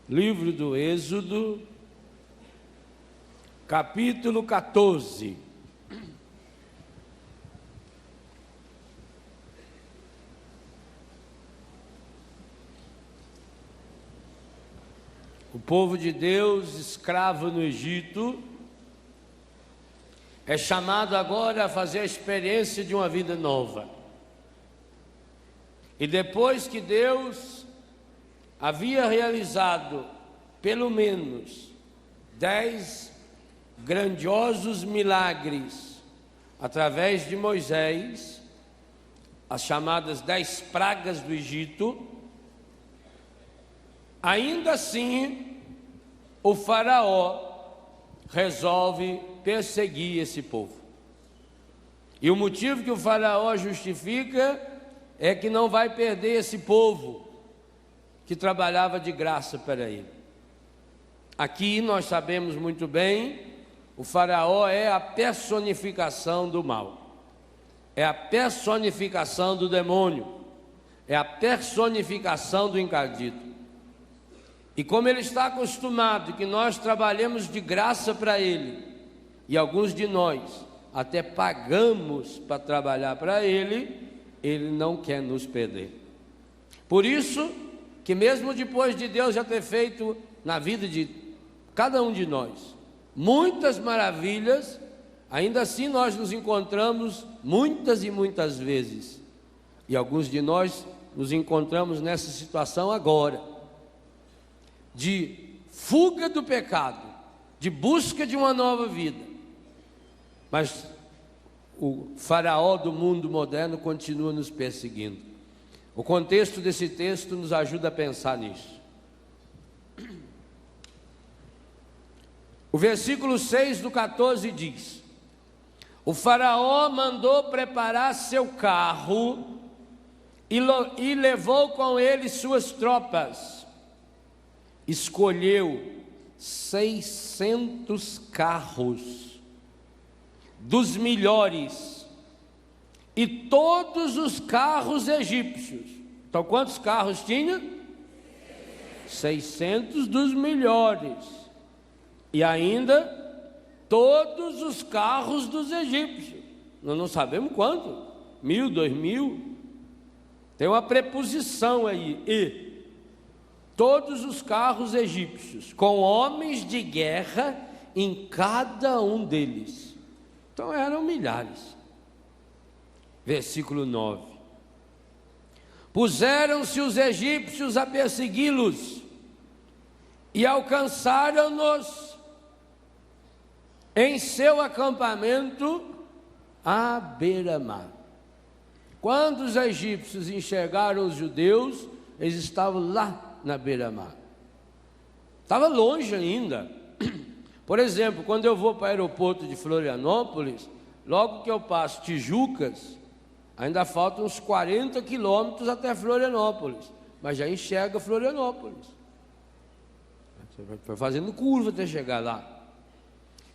Livro do Êxodo, capítulo 14. O povo de Deus, escravo no Egito, é chamado agora a fazer a experiência de uma vida nova. E depois que Deus havia realizado pelo menos 10 grandiosos milagres através de Moisés, as chamadas 10 pragas do Egito, ainda assim o faraó resolve perseguir esse povo. E o motivo que o faraó justifica é que não vai perder esse povo que trabalhava de graça para ele. Aqui nós sabemos muito bem, o faraó é a personificação do mal, é a personificação do demônio, é a personificação do encardido. E como ele está acostumado que nós trabalhemos de graça para ele, e alguns de nós até pagamos para trabalhar para ele, ele não quer nos perder. Por isso que mesmo depois de Deus já ter feito na vida de cada um de nós muitas maravilhas, ainda assim nós nos encontramos muitas e muitas vezes, e alguns de nós nos encontramos nessa situação agora, de fuga do pecado, de busca de uma nova vida. Mas o faraó do mundo moderno continua nos perseguindo. O contexto desse texto nos ajuda a pensar nisso. O versículo 6 do 14 diz: o faraó mandou preparar seu carro e levou com ele suas tropas. Escolheu 600 carros dos melhores e todos os carros egípcios. Então quantos carros tinha? 600 dos melhores. E ainda todos os carros dos egípcios. Nós não sabemos quanto, 1.000, 2.000. Tem uma preposição aí, e todos os carros egípcios, com homens de guerra em cada um deles. Então eram milhares. Versículo 9: puseram-se os egípcios a persegui-los e alcançaram-nos em seu acampamento à beira-mar. Quando os egípcios enxergaram os judeus, eles estavam lá na beira-mar. Estava longe ainda. Por exemplo, quando eu vou para o aeroporto de Florianópolis, logo que eu passo Tijucas, ainda faltam uns 40 quilômetros até Florianópolis, mas já enxerga Florianópolis. Você vai fazendo curva até chegar lá.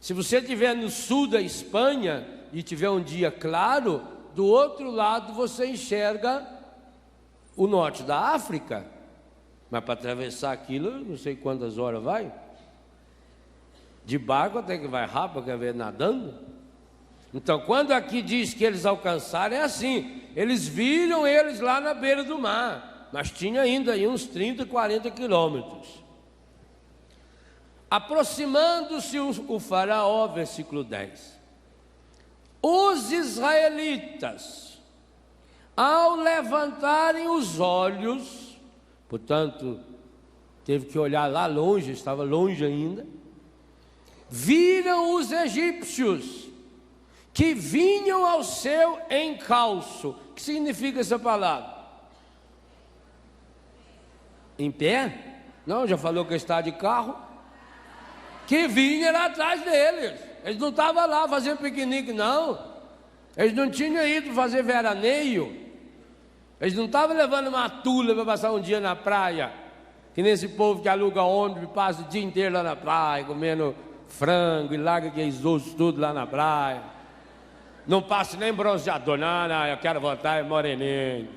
Se você estiver no sul da Espanha e tiver um dia claro, do outro lado você enxerga o norte da África. Mas para atravessar aquilo, não sei quantas horas vai. De barco até que vai rápido, quer ver nadando. Então, quando aqui diz que eles alcançaram, é assim: eles viram eles lá na beira do mar, mas tinha ainda aí uns 30, 40 quilômetros. Aproximando-se o faraó, versículo 10. Os israelitas, ao levantarem os olhos, portanto, teve que olhar lá longe, estava longe ainda, viram os egípcios que vinham ao seu encalço. O que significa essa palavra? Em pé? Não, já falou que está de carro. Que vinha lá atrás deles. Eles não estavam lá fazendo piquenique, não. Eles não tinham ido fazer veraneio. Eles não estavam levando uma tula para passar um dia na praia, que nesse povo que aluga ônibus passa o dia inteiro lá na praia, comendo frango e larga aqueles ossos tudo lá na praia. Não passa nem bronzeador, não, eu quero voltar moreninho.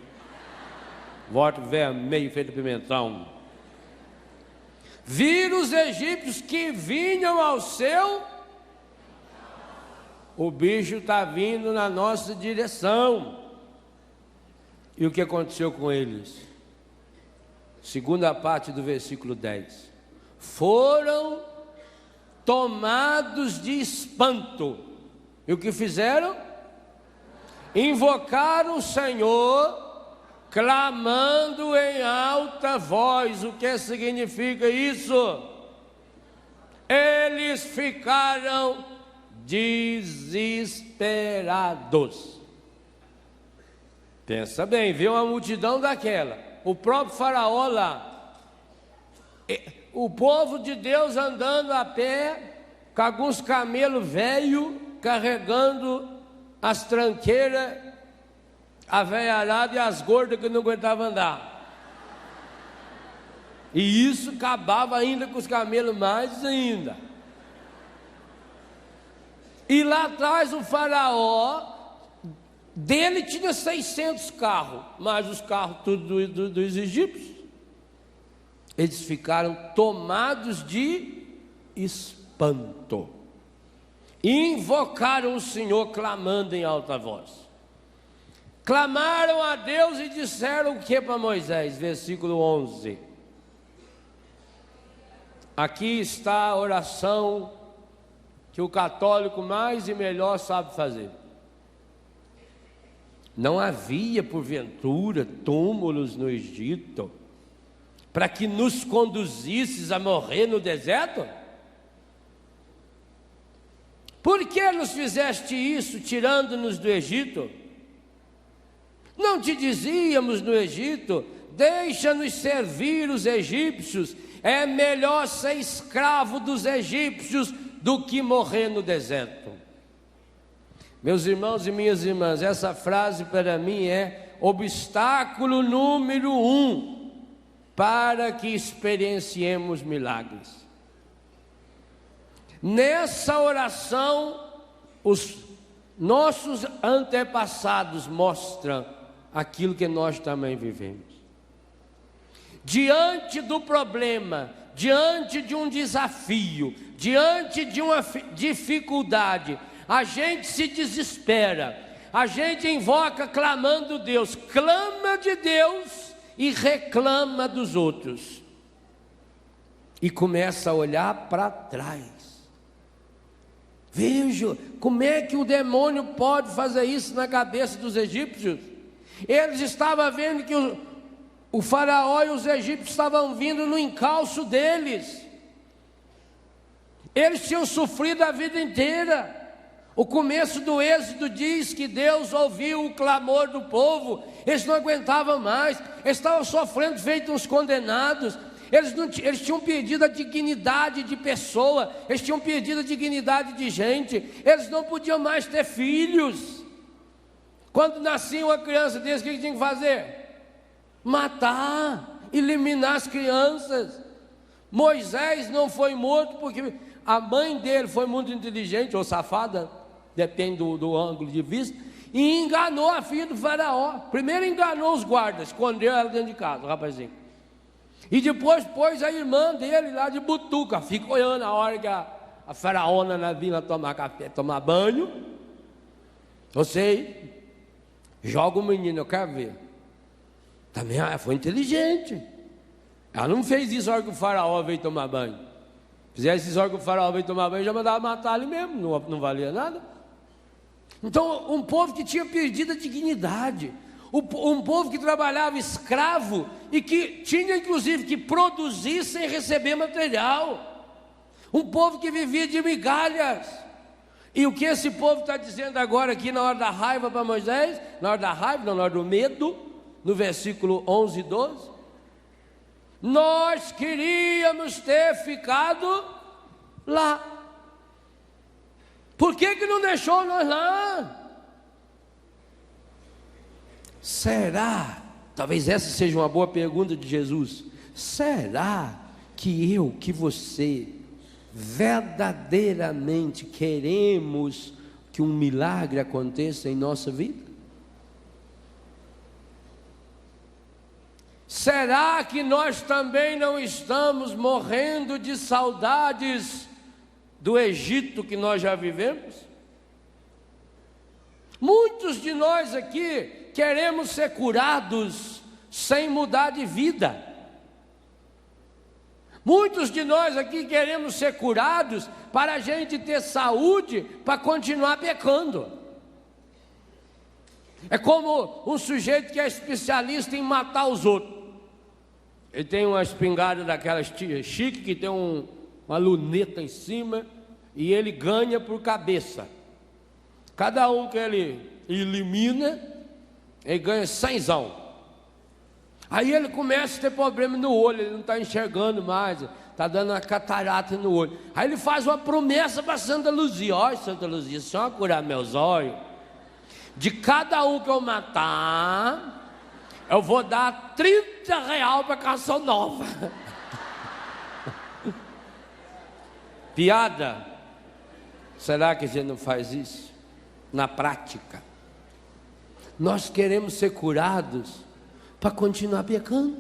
Voto vermelho feito pimentão. viram os egípcios que vinham ao seu. O bicho está vindo na nossa direção. E o que aconteceu com eles? Segunda parte do versículo 10. Foram tomados de espanto. E o que fizeram? Invocaram o Senhor, clamando em alta voz. O que significa isso? Eles ficaram desesperados. Pensa bem, viu uma multidão daquela, o próprio faraó lá, o povo de Deus andando a pé, com alguns camelos velhos, carregando as tranqueiras, a velharada e as gordas que não aguentavam andar. E isso acabava ainda com os camelos mais ainda. E lá atrás o faraó, dele tinha 600 carros, mas os carros tudo dos egípcios. Eles ficaram tomados de espanto. Invocaram o Senhor clamando em alta voz. Clamaram a Deus e disseram o que para Moisés? Versículo 11. Aqui está a oração que o católico mais e melhor sabe fazer. Não havia, porventura, túmulos no Egito, para que nos conduzisses a morrer no deserto? Por que nos fizeste isso, tirando-nos do Egito? Não te dizíamos no Egito, deixa-nos servir os egípcios, é melhor ser escravo dos egípcios do que morrer no deserto. Meus irmãos e minhas irmãs, essa frase para mim é obstáculo número 1 para que experienciemos milagres. Nessa oração, os nossos antepassados mostram aquilo que nós também vivemos. Diante do problema, diante de um desafio, diante de uma dificuldade, a gente se desespera, a gente invoca clamando Deus, clama de Deus e reclama dos outros, e começa a olhar para trás. Veja como é que o demônio pode fazer isso na cabeça dos egípcios. Eles estavam vendo que o faraó e os egípcios estavam vindo no encalço deles. Eles tinham sofrido a vida inteira. O começo do Êxodo diz que Deus ouviu o clamor do povo. Eles não aguentavam mais, eles estavam sofrendo feito uns condenados. Eles tinham perdido a dignidade de pessoa, eles tinham perdido a dignidade de gente. Eles não podiam mais ter filhos. Quando nascia uma criança desse, o que tinha que fazer? Matar, eliminar as crianças. Moisés não foi morto porque a mãe dele foi muito inteligente ou safada, depende do ângulo de vista, e enganou a filha do faraó. Primeiro enganou os guardas, escondeu ela dentro de casa, o rapazinho. E depois pôs a irmã dele lá de butuca, fica olhando a hora que a faraona vinha tomar café, tomar banho. Você joga o menino, eu quero ver. Também ela foi inteligente. Ela não fez isso na hora que o faraó veio tomar banho. Fizesse isso na hora que o faraó veio tomar banho, já mandava matar ele mesmo, não valia nada. Então, um povo que tinha perdido a dignidade, um povo que trabalhava escravo e que tinha inclusive que produzir sem receber material, um povo que vivia de migalhas. E o que esse povo está dizendo agora aqui na hora da raiva para Moisés, na hora da raiva, não, na hora do medo, no versículo 11 e 12, nós queríamos ter ficado lá. Por que não deixou nós lá? Será? Talvez essa seja uma boa pergunta de Jesus. Será que que você, verdadeiramente queremos que um milagre aconteça em nossa vida? Será que nós também não estamos morrendo de saudades do Egito que nós já vivemos? Muitos de nós aqui queremos ser curados sem mudar de vida. Muitos de nós aqui queremos ser curados para a gente ter saúde, para continuar pecando. É como um sujeito que é especialista em matar os outros. Ele tem uma espingarda daquelas chique, que tem uma luneta em cima, e ele ganha por cabeça. Cada um que ele elimina, ele ganha 100. Aí ele começa a ter problema no olho, ele não está enxergando mais, está dando uma catarata no olho. Aí ele faz uma promessa para Santa Luzia: olha, Santa Luzia, se eu curar meus olhos, de cada um que eu matar, eu vou dar R$30 para calção nova. Piada? Será que a gente não faz isso? Na prática, nós queremos ser curados para continuar pecando.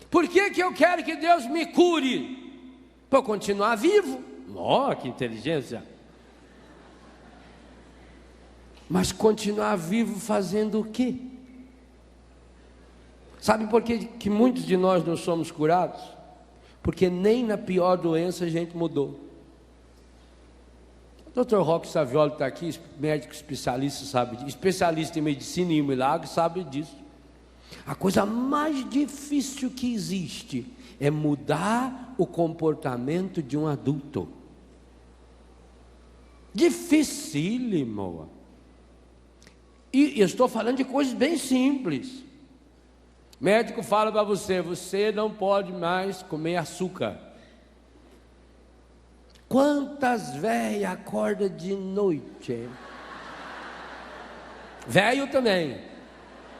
Por que eu quero que Deus me cure? Para eu continuar vivo. Oh, que inteligência! Mas continuar vivo fazendo o quê? Sabe por que muitos de nós não somos curados? Porque nem na pior doença a gente mudou. O Dr. Roque Savioli está aqui, médico especialista, sabe disso, especialista em medicina e milagre, sabe disso. A coisa mais difícil que existe é mudar o comportamento de um adulto. Dificílimo. E eu estou falando de coisas bem simples. O médico fala para você: você não pode mais comer açúcar. Quantas velhas acordam de noite? Velho também,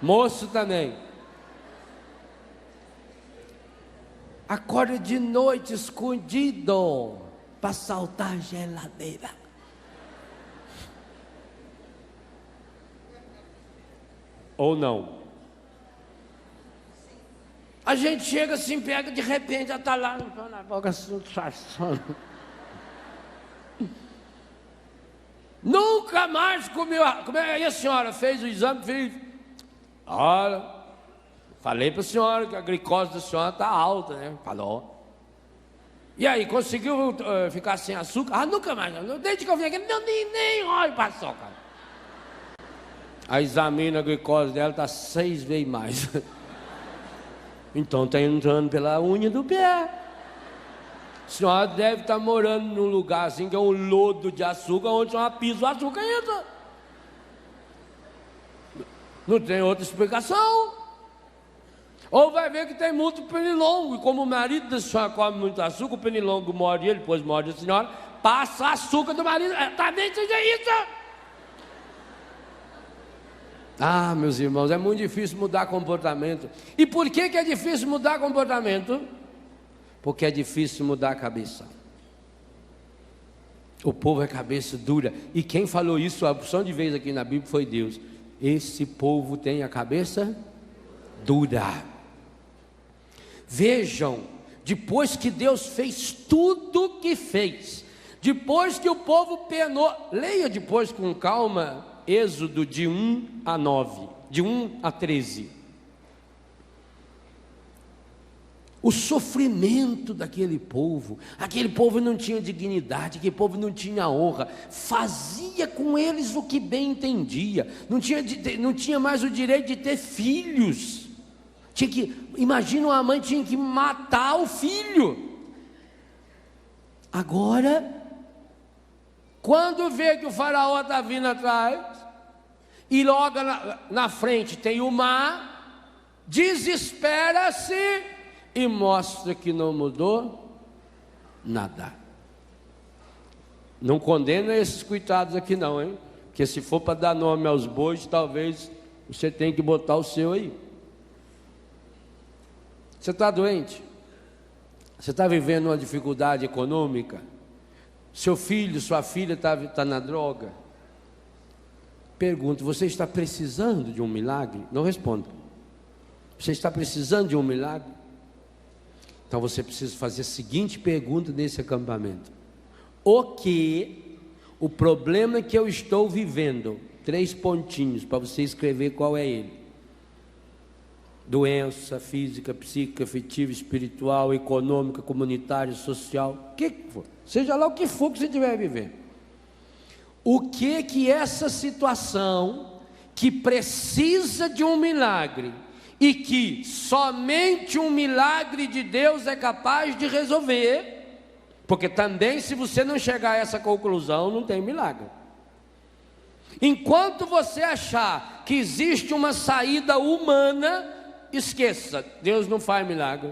moço também. Acorda de noite escondido para saltar a geladeira. Ou não? A gente chega assim, pega, de repente já está lá na boca assim, sono. Nunca mais comeu. E a senhora fez o exame, fez. Olha, falei para a senhora que a glicose da senhora está alta, né? Falou. E aí, conseguiu ficar sem açúcar? Ah, nunca mais. Desde que eu vim aqui, nem olho para açúcar. Aí examina a glicose dela, está 6 vezes mais. Então está entrando pela unha do pé. A senhora deve estar morando num lugar assim que é um lodo de açúcar, onde a senhora pisa o açúcar e entra. Não tem outra explicação. Ou vai ver que tem muito pernilongo, e como o marido da senhora come muito açúcar, o pernilongo morde ele, depois morde a senhora, passa açúcar do marido. Também seja isso. Ah, meus irmãos, é muito difícil mudar comportamento. E por que é difícil mudar comportamento? Porque é difícil mudar a cabeça. O povo é cabeça dura. E quem falou isso a opção de vez aqui na Bíblia foi Deus. Esse povo tem a cabeça dura. Vejam, depois que Deus fez tudo o que fez, depois que o povo penou, leia depois com calma Êxodo de 1 a 9, de 1 a 13. O sofrimento daquele povo não tinha dignidade, aquele povo não tinha honra, fazia com eles o que bem entendia, não tinha mais o direito de ter filhos. Imagina, uma mãe tinha que matar o filho. Agora, quando vê que o faraó está vindo atrás, e logo na frente tem o mar, desespera-se e mostra que não mudou nada. Não condena esses coitados aqui não, hein? Porque se for para dar nome aos bois, talvez você tenha que botar o seu aí. Você está doente? Você está vivendo uma dificuldade econômica? Seu filho, sua filha está na droga? Pergunto: você está precisando de um milagre? Não responda. Você está precisando de um milagre? Então você precisa fazer a seguinte pergunta nesse acampamento: o problema que eu estou vivendo, 3 pontinhos para você escrever qual é ele: doença física, psíquica, afetiva, espiritual, econômica, comunitária, social, o que for, seja lá o que for que você estiver vivendo. O que essa situação que precisa de um milagre e que somente um milagre de Deus é capaz de resolver, porque também se você não chegar a essa conclusão, não tem milagre. Enquanto você achar que existe uma saída humana, esqueça, Deus não faz milagre.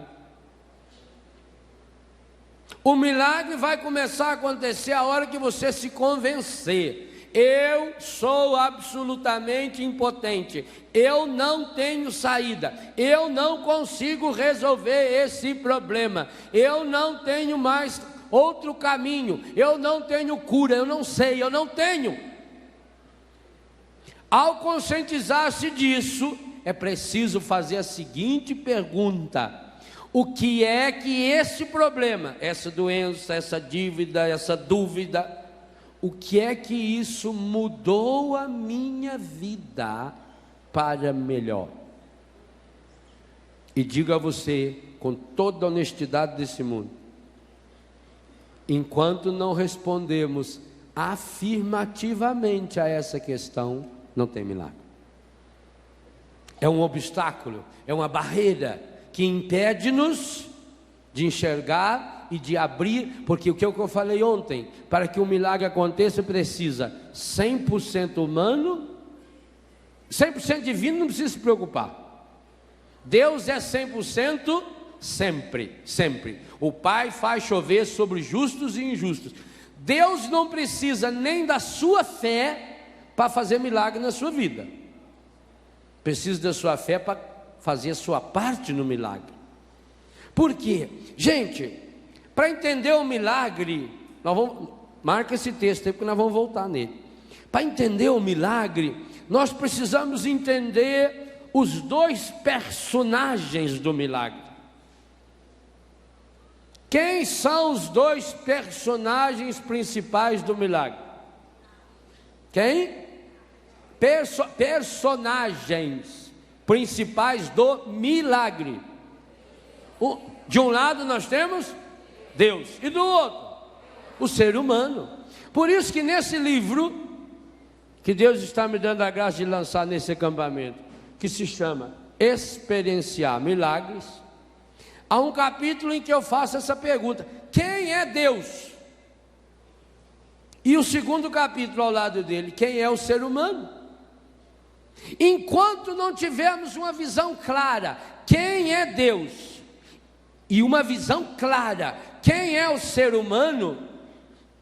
O milagre vai começar a acontecer a hora que você se convencer: eu sou absolutamente impotente, eu não tenho saída, eu não consigo resolver esse problema, eu não tenho mais outro caminho, eu não tenho cura, eu não sei, eu não tenho. Ao conscientizar-se disso, é preciso fazer a seguinte pergunta: o que é que esse problema, essa doença, essa dívida, essa dúvida, o que é que isso mudou a minha vida para melhor? E digo a você, com toda a honestidade desse mundo, enquanto não respondemos afirmativamente a essa questão, não tem milagre. É um obstáculo, é uma barreira que impede-nos de enxergar e de abrir, porque o que eu falei ontem, para que o milagre aconteça precisa 100% humano, 100% divino, não precisa se preocupar. Deus é 100% sempre, sempre. O Pai faz chover sobre justos e injustos. Deus não precisa nem da sua fé para fazer milagre na sua vida. Precisa da sua fé para fazer a sua parte no milagre. Por quê? Gente, para entender o milagre, marca esse texto aí, porque nós vamos voltar nele. Para entender o milagre, nós precisamos entender os 2 personagens do milagre. Quem são os 2 personagens principais do milagre? Quem? Personagens principais do milagre. De um lado nós temos Deus, e do outro o ser humano. Por isso que nesse livro que Deus está me dando a graça de lançar nesse acampamento, que se chama Experienciar Milagres, há um capítulo em que eu faço essa pergunta: quem é Deus? E o segundo capítulo ao lado dele: quem é o ser humano? Enquanto não tivermos uma visão clara, quem é Deus, e uma visão clara, quem é o ser humano,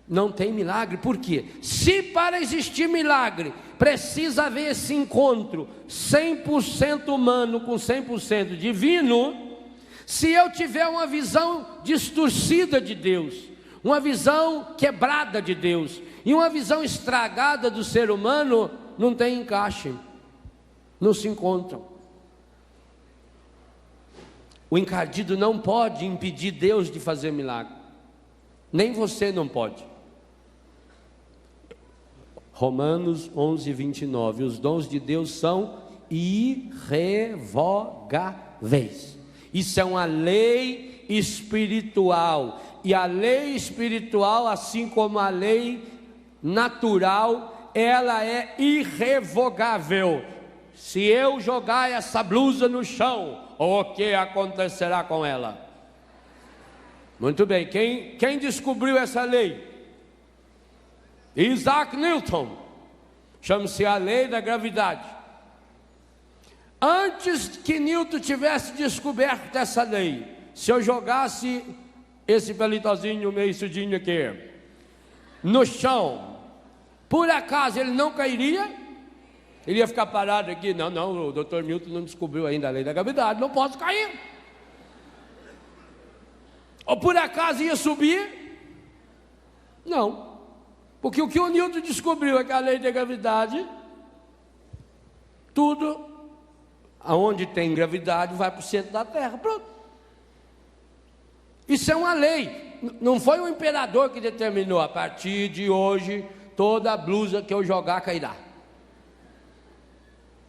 não tem milagre. Por quê? Se para existir milagre precisa haver esse encontro 100% humano com 100% divino, se eu tiver uma visão distorcida de Deus, uma visão quebrada de Deus e uma visão estragada do ser humano, não tem encaixe, não se encontram. O encardido não pode impedir Deus de fazer milagre, nem você não pode. Romanos 11, 29, os dons de Deus são irrevogáveis. Isso é uma lei espiritual, e a lei espiritual, assim como a lei natural, ela é irrevogável. Se eu jogar essa blusa no chão, o que acontecerá com ela? Muito bem, quem descobriu essa lei? Isaac Newton. Chama-se a lei da gravidade. Antes que Newton tivesse descoberto essa lei, se eu jogasse esse pelitozinho meio sudinho aqui no chão, por acaso ele não cairia? Ele ia ficar parado aqui? Não, o Dr. Newton não descobriu ainda a lei da gravidade, não posso cair. Ou por acaso ia subir? Não, porque o que o Newton descobriu é que a lei da gravidade, tudo Aonde tem gravidade vai para o centro da terra, pronto. Isso é uma lei, não foi o imperador que determinou, a partir de hoje toda a blusa que eu jogar cairá.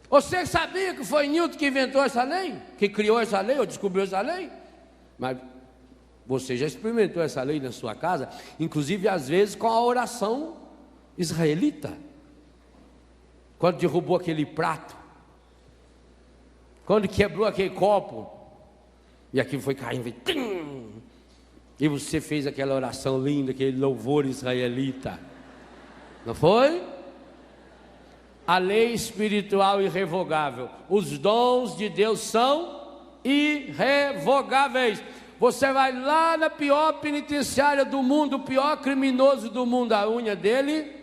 Você sabia que foi Newton que inventou essa lei? Que criou essa lei, ou descobriu essa lei? Mas você já experimentou essa lei na sua casa, inclusive às vezes com a oração israelita. Quando derrubou aquele prato, quando quebrou aquele copo, e aquilo foi caindo, e você fez aquela oração linda, aquele louvor israelita, não foi? A lei espiritual irrevogável, os dons de Deus são irrevogáveis. Você vai lá na pior penitenciária do mundo, o pior criminoso do mundo, a unha dele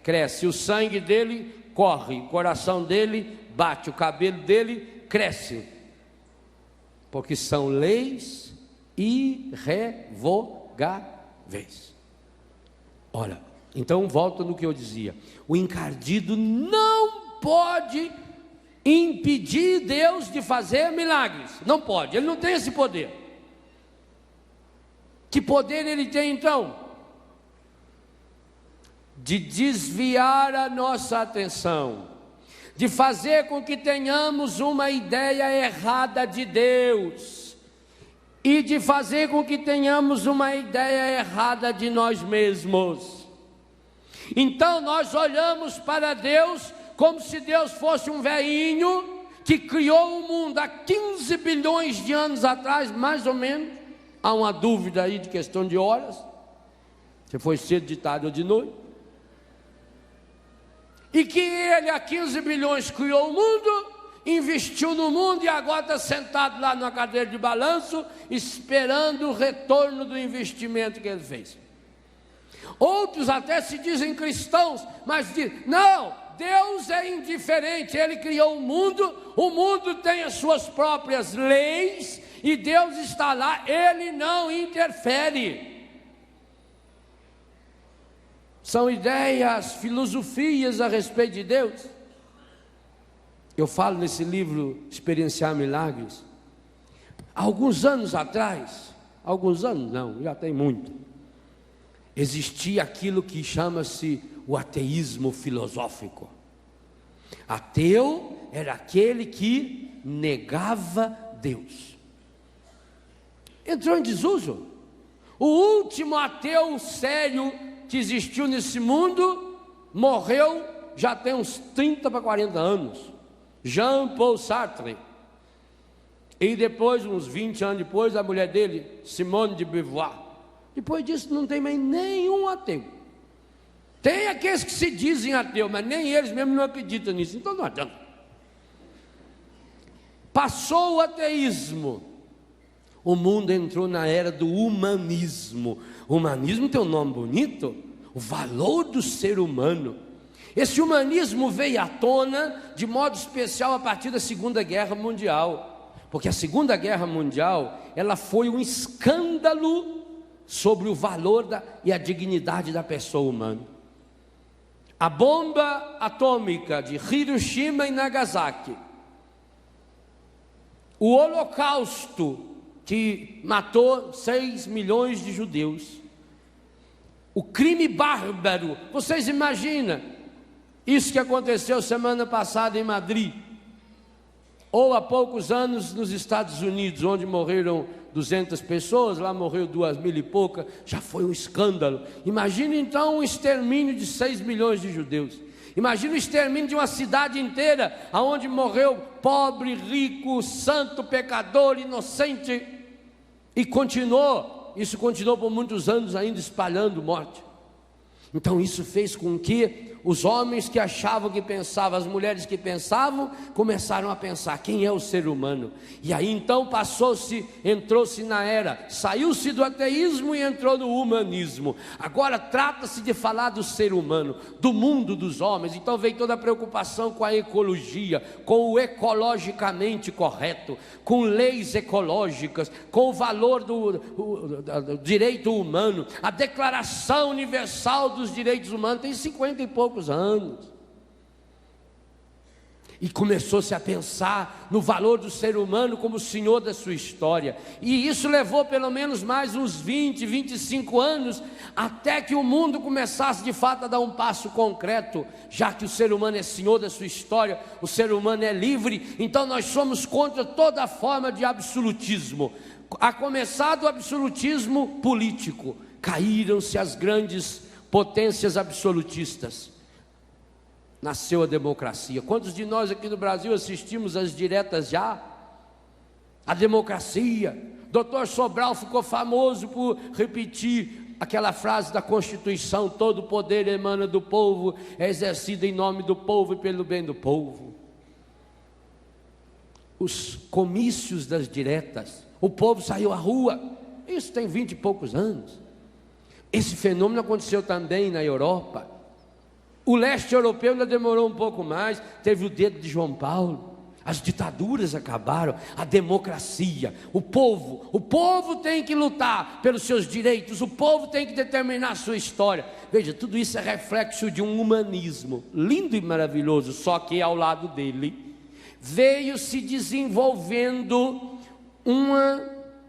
cresce, o sangue dele corre, o coração dele bate, o cabelo dele cresce, porque são leis irrevogáveis. Olha, então volta no que eu dizia, o encardido não pode impedir Deus de fazer milagres, não pode, ele não tem esse poder. Que poder ele tem então? De desviar a nossa atenção, de fazer com que tenhamos uma ideia errada de Deus, e de fazer com que tenhamos uma ideia errada de nós mesmos. Então nós olhamos para Deus como se Deus fosse um velhinho que criou o mundo há 15 bilhões de anos atrás, mais ou menos. Há uma dúvida aí de questão de horas, se foi cedo, de tarde ou de noite. E que ele há 15 bilhões criou o mundo, investiu no mundo e agora está sentado lá numa cadeira de balanço, esperando o retorno do investimento que ele fez. Outros até se dizem cristãos, mas dizem, não, Deus é indiferente, Ele criou o mundo tem as suas próprias leis, e Deus está lá, Ele não interfere. São ideias, filosofias a respeito de Deus. Eu falo nesse livro, Experienciar Milagres. Há alguns anos atrás, alguns anos não, já tem muito, existia aquilo que chama-se o ateísmo filosófico. Ateu era aquele que negava Deus. Entrou em desuso. O último ateu sério que existiu nesse mundo morreu já tem uns 30 para 40 anos, Jean-Paul Sartre. E depois, uns 20 anos depois, a mulher dele, Simone de Beauvoir. Depois disso não tem mais nenhum ateu. Tem aqueles que se dizem ateu, mas nem eles mesmos não acreditam nisso, então não adianta. Passou o ateísmo, o mundo entrou na era do humanismo. O humanismo tem um nome bonito, o valor do ser humano. Esse humanismo veio à tona de modo especial a partir da Segunda Guerra Mundial, porque a Segunda Guerra Mundial, ela foi um escândalo sobre o valor e a dignidade da pessoa humana. A bomba atômica de Hiroshima e Nagasaki, o Holocausto que matou 6 milhões de judeus, o crime bárbaro, vocês imaginam isso que aconteceu semana passada em Madrid, ou há poucos anos nos Estados Unidos, onde morreram 200 pessoas, lá morreu 2.000 e pouca, já foi um escândalo. Imagina então um extermínio de 6 milhões de judeus. Imagina o extermínio de uma cidade inteira, aonde morreu pobre, rico, santo, pecador, inocente, e isso continuou por muitos anos ainda espalhando morte. Então isso fez com que os homens que achavam que pensavam, as mulheres que pensavam, começaram a pensar, quem é o ser humano? E aí então entrou-se na era, saiu-se do ateísmo e entrou no humanismo. Agora trata-se de falar do ser humano, do mundo dos homens. Então veio toda a preocupação com a ecologia, com o ecologicamente correto, com leis ecológicas, com o valor do direito humano, a Declaração Universal dos Direitos Humanos, tem 50 e poucos anos. E começou-se a pensar no valor do ser humano como senhor da sua história. E isso levou pelo menos mais uns 20, 25 anos, até que o mundo começasse de fato a dar um passo concreto. Já que o ser humano é senhor da sua história, o ser humano é livre, então nós somos contra toda forma de absolutismo. A começar do absolutismo político, caíram-se as grandes potências absolutistas. Nasceu a democracia. Quantos de nós aqui no Brasil assistimos às diretas já? A democracia. Dr. Sobral ficou famoso por repetir aquela frase da Constituição: todo o poder emana do povo, é exercido em nome do povo e pelo bem do povo. Os comícios das diretas, o povo saiu à rua. Isso tem 20 e poucos anos. Esse fenômeno aconteceu também na Europa. O leste europeu ainda demorou um pouco mais, teve o dedo de João Paulo. As ditaduras acabaram, a democracia, o povo tem que lutar pelos seus direitos, o povo tem que determinar a sua história. Veja, tudo isso é reflexo de um humanismo lindo e maravilhoso, só que ao lado dele veio se desenvolvendo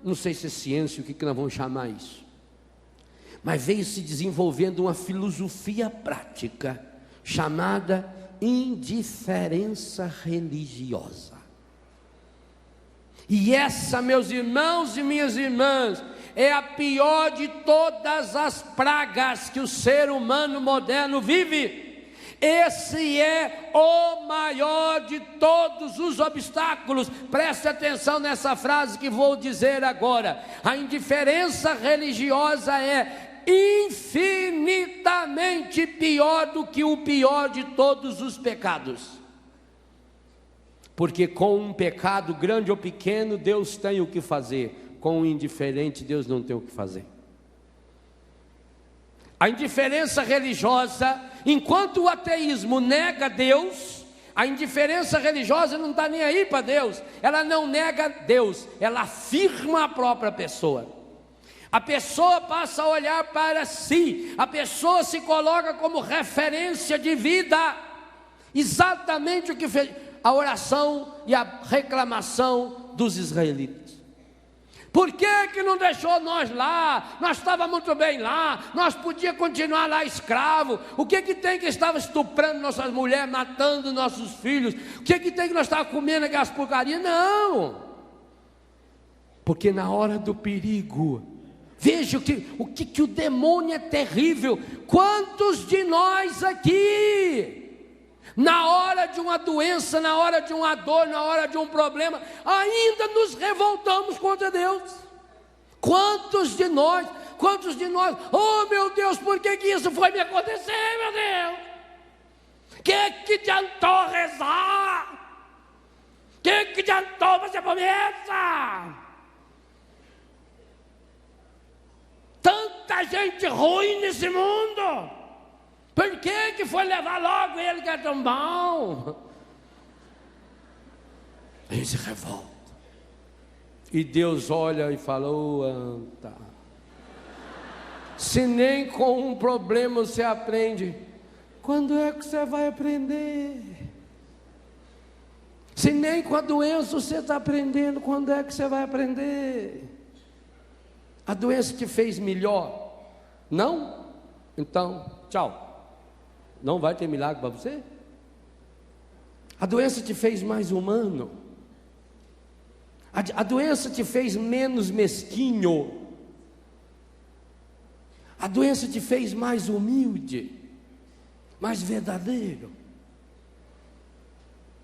não sei se é ciência, o que nós vamos chamar isso, mas veio se desenvolvendo uma filosofia prática, chamada indiferença religiosa. E essa, meus irmãos e minhas irmãs, é a pior de todas as pragas que o ser humano moderno vive. Esse é o maior de todos os obstáculos. Preste atenção nessa frase que vou dizer agora. A indiferença religiosa é infinitamente pior do que o pior de todos os pecados. Porque com um pecado grande ou pequeno, Deus tem o que fazer. Com um indiferente, Deus não tem o que fazer. A indiferença religiosa, enquanto o ateísmo nega Deus, a indiferença religiosa não está nem aí para Deus. Ela não nega Deus, ela afirma a própria pessoa. A pessoa passa a olhar para si, a pessoa se coloca como referência de vida. Exatamente o que fez a oração e a reclamação dos israelitas. Por que não deixou nós lá? Nós estávamos muito bem lá, nós podíamos continuar lá escravo. O que tem que estava estuprando nossas mulheres, matando nossos filhos? O que tem que nós estávamos comendo aquelas porcarias? Não, porque na hora do perigo, veja o que o demônio é terrível. Quantos de nós aqui, na hora de uma doença, na hora de uma dor, na hora de um problema, ainda nos revoltamos contra Deus? Quantos de nós, oh meu Deus, por que isso foi me acontecer, meu Deus? Que adiantou rezar? Que adiantou fazer promessa? Tanta gente ruim nesse mundo, por que foi levar logo ele que é tão bom? A gente se revolta, e Deus olha e fala: ô anta, se nem com um problema você aprende, quando é que você vai aprender? Se nem com a doença você está aprendendo, quando é que você vai aprender? A doença te fez melhor? Não? Então, tchau. Não vai ter milagre para você? A doença te fez mais humano? A doença te fez menos mesquinho? A doença te fez mais humilde? Mais verdadeiro?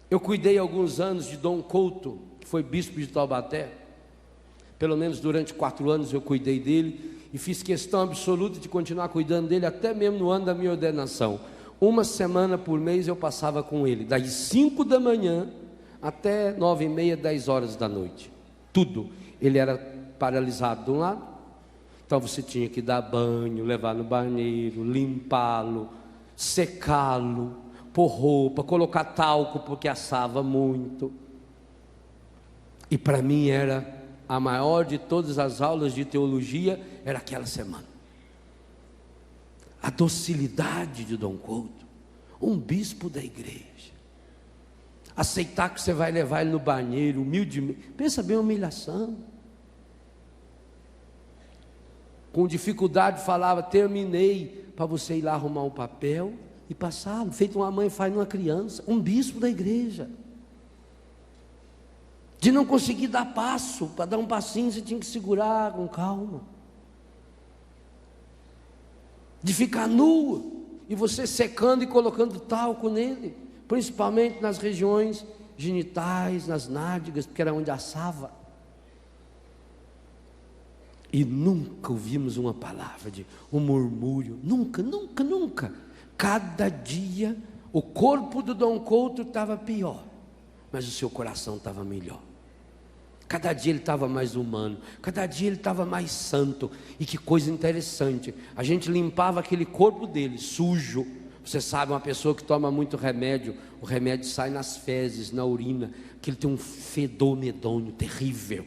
Eu cuidei alguns anos de Dom Couto, que foi bispo de Taubaté. Pelo menos durante 4 anos eu cuidei dele, e fiz questão absoluta de continuar cuidando dele, até mesmo no ano da minha ordenação. 1 semana por mês eu passava com ele, das 5 da manhã até 9h30, 10 horas da noite. Tudo. Ele era paralisado de um lado, então você tinha que dar banho, levar no banheiro, limpá-lo, secá-lo, pôr roupa, colocar talco porque assava muito. E para mim era a maior de todas as aulas de teologia, era aquela semana. A docilidade de Dom Couto, um bispo da igreja. aceitar que você vai levar ele no banheiro, humildemente. Pensa bem a humilhação. Com dificuldade falava, terminei, para você ir lá arrumar um papel e passar, feito uma mãe faz numa criança, um bispo da igreja. De não conseguir dar passo, para dar um passinho você tinha que segurar com calma. De ficar nu, e você secando e colocando talco nele, principalmente nas regiões genitais, nas nádegas, porque era onde assava. E nunca ouvimos uma palavra de um murmúrio, nunca, nunca, nunca. Cada dia o corpo do Dom Couto estava pior, mas o seu coração estava melhor. Cada dia ele estava mais humano, cada dia ele estava mais santo. E que coisa interessante, a gente limpava aquele corpo dele, sujo. Você sabe, uma pessoa que toma muito remédio, o remédio sai nas fezes, na urina, que ele tem um fedor medonho, terrível.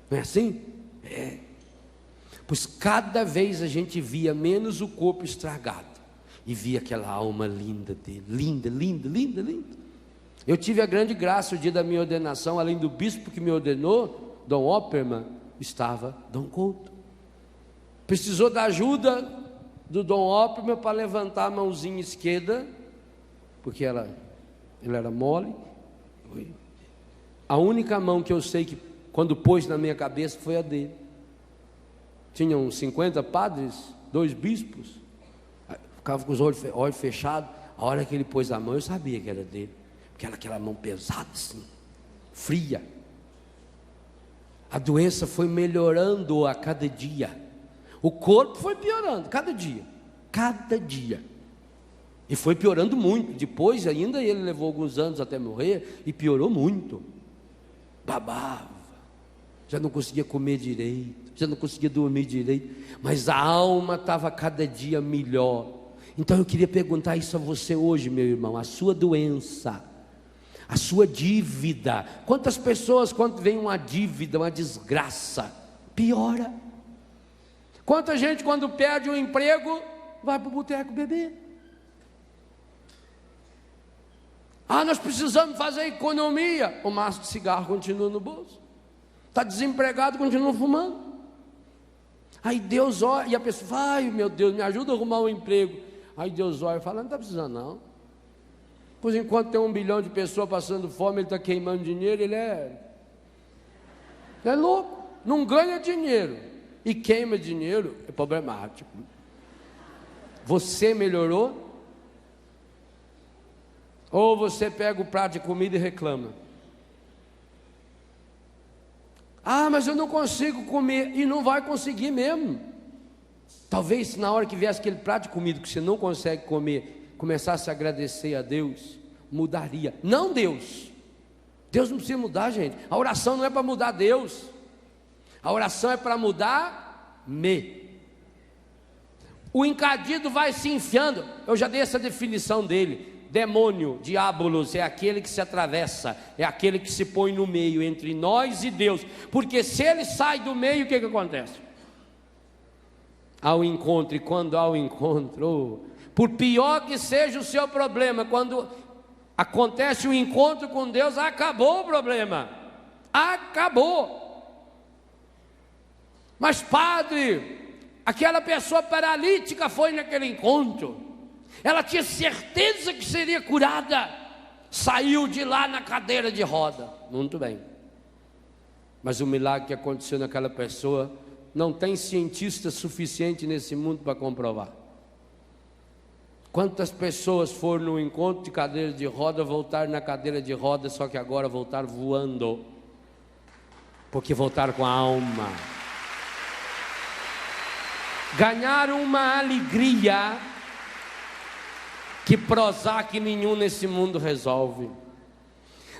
Não é assim? É. Pois cada vez a gente via menos o corpo estragado, e via aquela alma linda dele, linda, linda, linda, linda. Eu tive a grande graça, o dia da minha ordenação, além do bispo que me ordenou, Dom Opperman, estava Dom Couto. Precisou da ajuda do Dom Opperman para levantar a mãozinha esquerda, porque ele era mole. A única mão que eu sei que quando pôs na minha cabeça foi a dele. Tinham 50 padres, 2 bispos, ficava com os olhos fechados. A hora que ele pôs a mão, eu sabia que era dele, porque era aquela mão pesada assim, fria. A doença foi melhorando a cada dia, o corpo foi piorando, cada dia, e foi piorando muito. Depois ainda ele levou alguns anos até morrer, e piorou muito, babava, já não conseguia comer direito, já não conseguia dormir direito, mas a alma estava cada dia melhor. Então eu queria perguntar isso a você hoje, meu irmão, a sua doença, a sua dívida. Quantas pessoas, quando vem uma dívida, uma desgraça, piora? Quanta gente, quando perde um emprego, vai para o boteco beber? Nós precisamos fazer economia. O maço de cigarro continua no bolso. Está desempregado, continua fumando. Aí Deus olha, e a pessoa fala, ai meu Deus, me ajuda a arrumar um emprego. Aí Deus olha e fala, não está precisando não. Pois enquanto tem 1 bilhão de pessoas passando fome, ele está queimando dinheiro, ele é louco, não ganha dinheiro e queima dinheiro, é problemático. Você melhorou? Ou você pega o prato de comida e reclama? Mas eu não consigo comer, e não vai conseguir mesmo. Talvez na hora que viesse aquele prato de comida que você não consegue comer, começasse a agradecer a Deus, mudaria. Não Deus. Deus não precisa mudar, gente. A oração não é para mudar Deus. A oração é para mudar me. O encadido vai se enfiando. Eu já dei essa definição dele. Demônio, diabolos, é aquele que se atravessa, é aquele que se põe no meio entre nós e Deus. Porque se ele sai do meio, o que acontece? Ao encontro, e quando há o encontro, por pior que seja o seu problema, quando acontece o encontro com Deus, acabou o problema, acabou. Mas padre, aquela pessoa paralítica foi naquele encontro, ela tinha certeza que seria curada, saiu de lá na cadeira de roda, muito bem, mas o milagre que aconteceu naquela pessoa, não tem cientista suficiente nesse mundo para comprovar. Quantas pessoas foram no encontro de cadeira de roda, voltaram na cadeira de roda, só que agora voltaram voando, porque voltaram com a alma, ganharam uma alegria que Prozac nenhum nesse mundo resolve.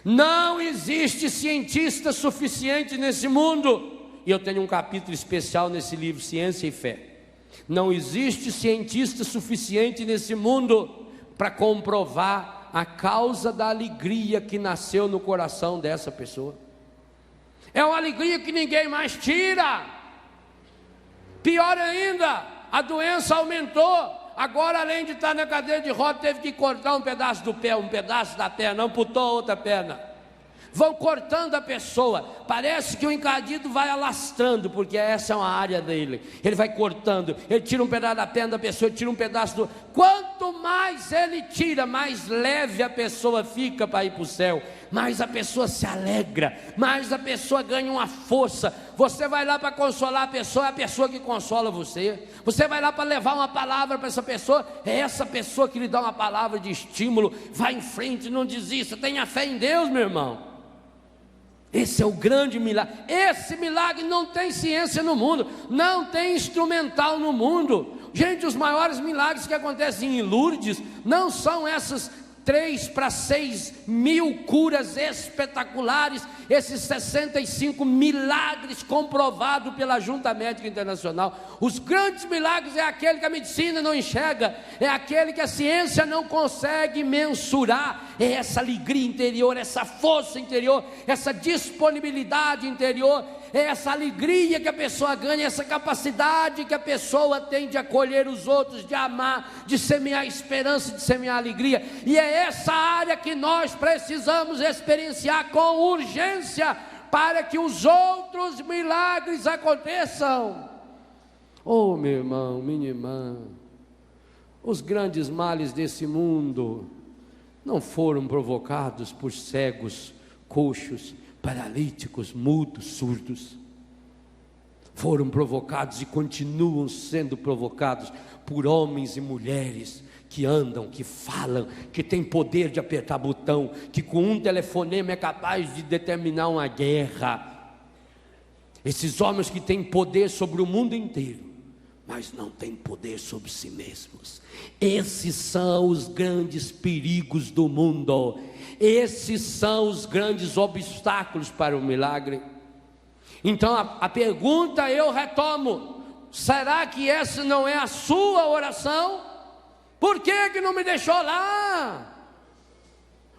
Não existe cientista suficiente nesse mundo, e eu tenho um capítulo especial nesse livro, Ciência e Fé. Não existe cientista suficiente nesse mundo para comprovar a causa da alegria que nasceu no coração dessa pessoa. É uma alegria que ninguém mais tira. Pior ainda, a doença aumentou, agora além de estar na cadeira de roda, teve que cortar um pedaço do pé, um pedaço da perna, amputou a outra perna. Vão cortando a pessoa, parece que o encardido vai alastrando, porque essa é uma área dele. Ele vai cortando, ele tira um pedaço da perna da pessoa, tira um pedaço do... Quanto mais ele tira, mais leve a pessoa fica para ir para o céu, mais a pessoa se alegra, mais a pessoa ganha uma força. Você vai lá para consolar a pessoa, é a pessoa que consola você. Você vai lá para levar uma palavra para essa pessoa, é essa pessoa que lhe dá uma palavra de estímulo. Vai em frente, não desista, tenha fé em Deus, meu irmão. Esse é o grande milagre. Esse milagre não tem ciência no mundo, não tem instrumental no mundo. Gente, os maiores milagres que acontecem em Lourdes não são essas 3 para 6 mil curas espetaculares, esses 65 milagres comprovados pela Junta Médica Internacional. Os grandes milagres é aquele que a medicina não enxerga, é aquele que a ciência não consegue mensurar. É essa alegria interior, essa força interior, essa disponibilidade interior, é essa alegria que a pessoa ganha, essa capacidade que a pessoa tem de acolher os outros, de amar, de semear esperança, de semear alegria. E é essa área que nós precisamos experienciar com urgência, para que os outros milagres aconteçam. Oh, meu irmão, minha irmã, os grandes males desse mundo não foram provocados por cegos, coxos, paralíticos, mudos, surdos. Foram provocados e continuam sendo provocados por homens e mulheres que andam, que falam, que têm poder de apertar botão, que com um telefonema é capaz de determinar uma guerra. Esses homens que têm poder sobre o mundo inteiro, mas não têm poder sobre si mesmos. Esses são os grandes perigos do mundo. Esses são os grandes obstáculos para o milagre. Então a pergunta eu retomo: será que essa não é a sua oração? Por que não me deixou lá?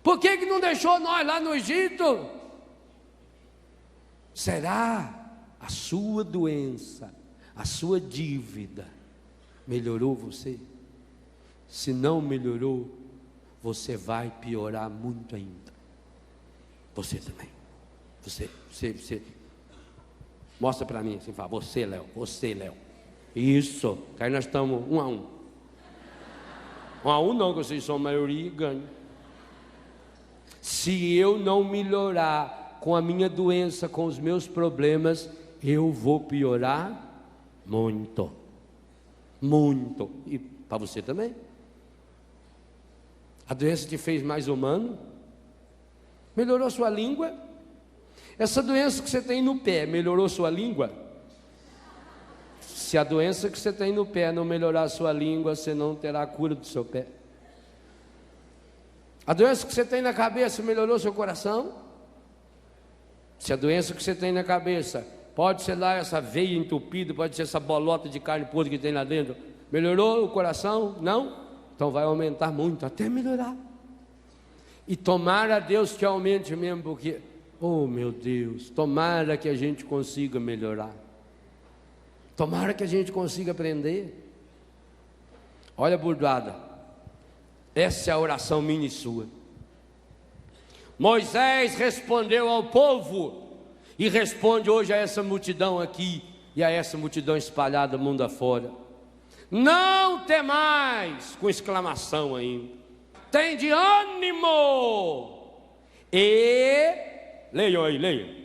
Por que não deixou nós lá no Egito? Será a sua doença, a sua dívida melhorou você? Se não melhorou, você vai piorar muito ainda. Você também. Você. Mostra para mim assim, fala, você, Léo. Isso, que aí nós estamos 1 a 1. 1 a 1 não, que vocês são a maioria e ganham. Se eu não melhorar com a minha doença, com os meus problemas, eu vou piorar muito. Muito. E para você também. A doença te fez mais humano? Melhorou sua língua? Essa doença que você tem no pé, melhorou sua língua? Se a doença que você tem no pé não melhorar a sua língua, você não terá a cura do seu pé. A doença que você tem na cabeça melhorou seu coração? Se a doença que você tem na cabeça, pode ser lá essa veia entupida, pode ser essa bolota de carne podre que tem lá dentro, melhorou o coração? Não? Então vai aumentar muito, até melhorar. E tomara a Deus que aumente mesmo, porque, oh meu Deus, tomara que a gente consiga melhorar. Tomara que a gente consiga aprender. Olha, burdoada, essa é a oração minha e sua. Moisés respondeu ao povo, e responde hoje a essa multidão aqui, e a essa multidão espalhada mundo afora: não temais, com exclamação ainda, tem de ânimo, e, leiam aí, leiam.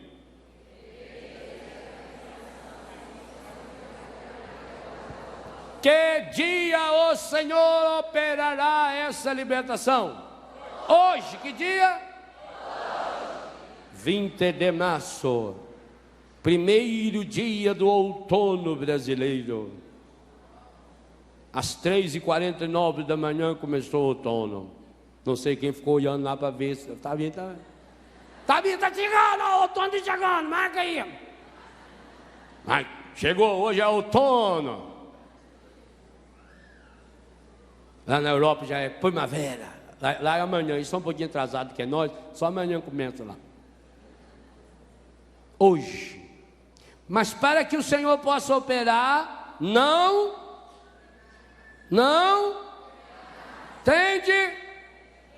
Que dia o Senhor operará essa libertação? Hoje, que dia? 20 de março, primeiro dia do outono brasileiro. Às 3h49 da manhã começou o outono. Não sei quem ficou olhando lá para ver se está vindo, tá chegando, o outono está chegando, marca aí. Mas chegou, hoje é outono. Lá na Europa já é primavera. Lá é amanhã, eles são um pouquinho atrasados que é nós, só amanhã começa lá. Hoje. Mas para que o Senhor possa operar, não não tende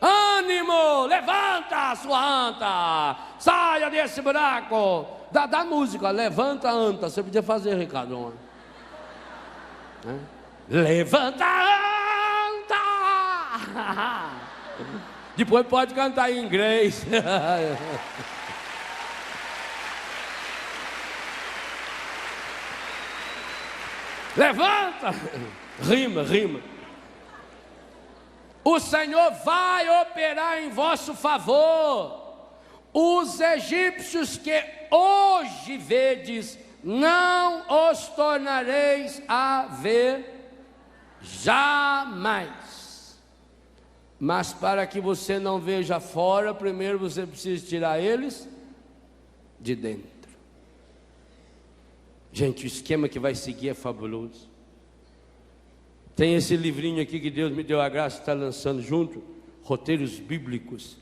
ânimo. Levanta, sua anta, saia desse buraco. Da música, levanta, anta. Você podia fazer, Ricardo. Levanta, anta. Depois pode cantar em inglês. Levanta. Rima. O Senhor vai operar em vosso favor. Os egípcios que hoje vedes, não os tornareis a ver jamais. Mas para que você não veja fora, primeiro você precisa tirar eles de dentro. Gente, o esquema que vai seguir é fabuloso. Tem esse livrinho aqui que Deus me deu a graça de estar lançando junto, Roteiros Bíblicos,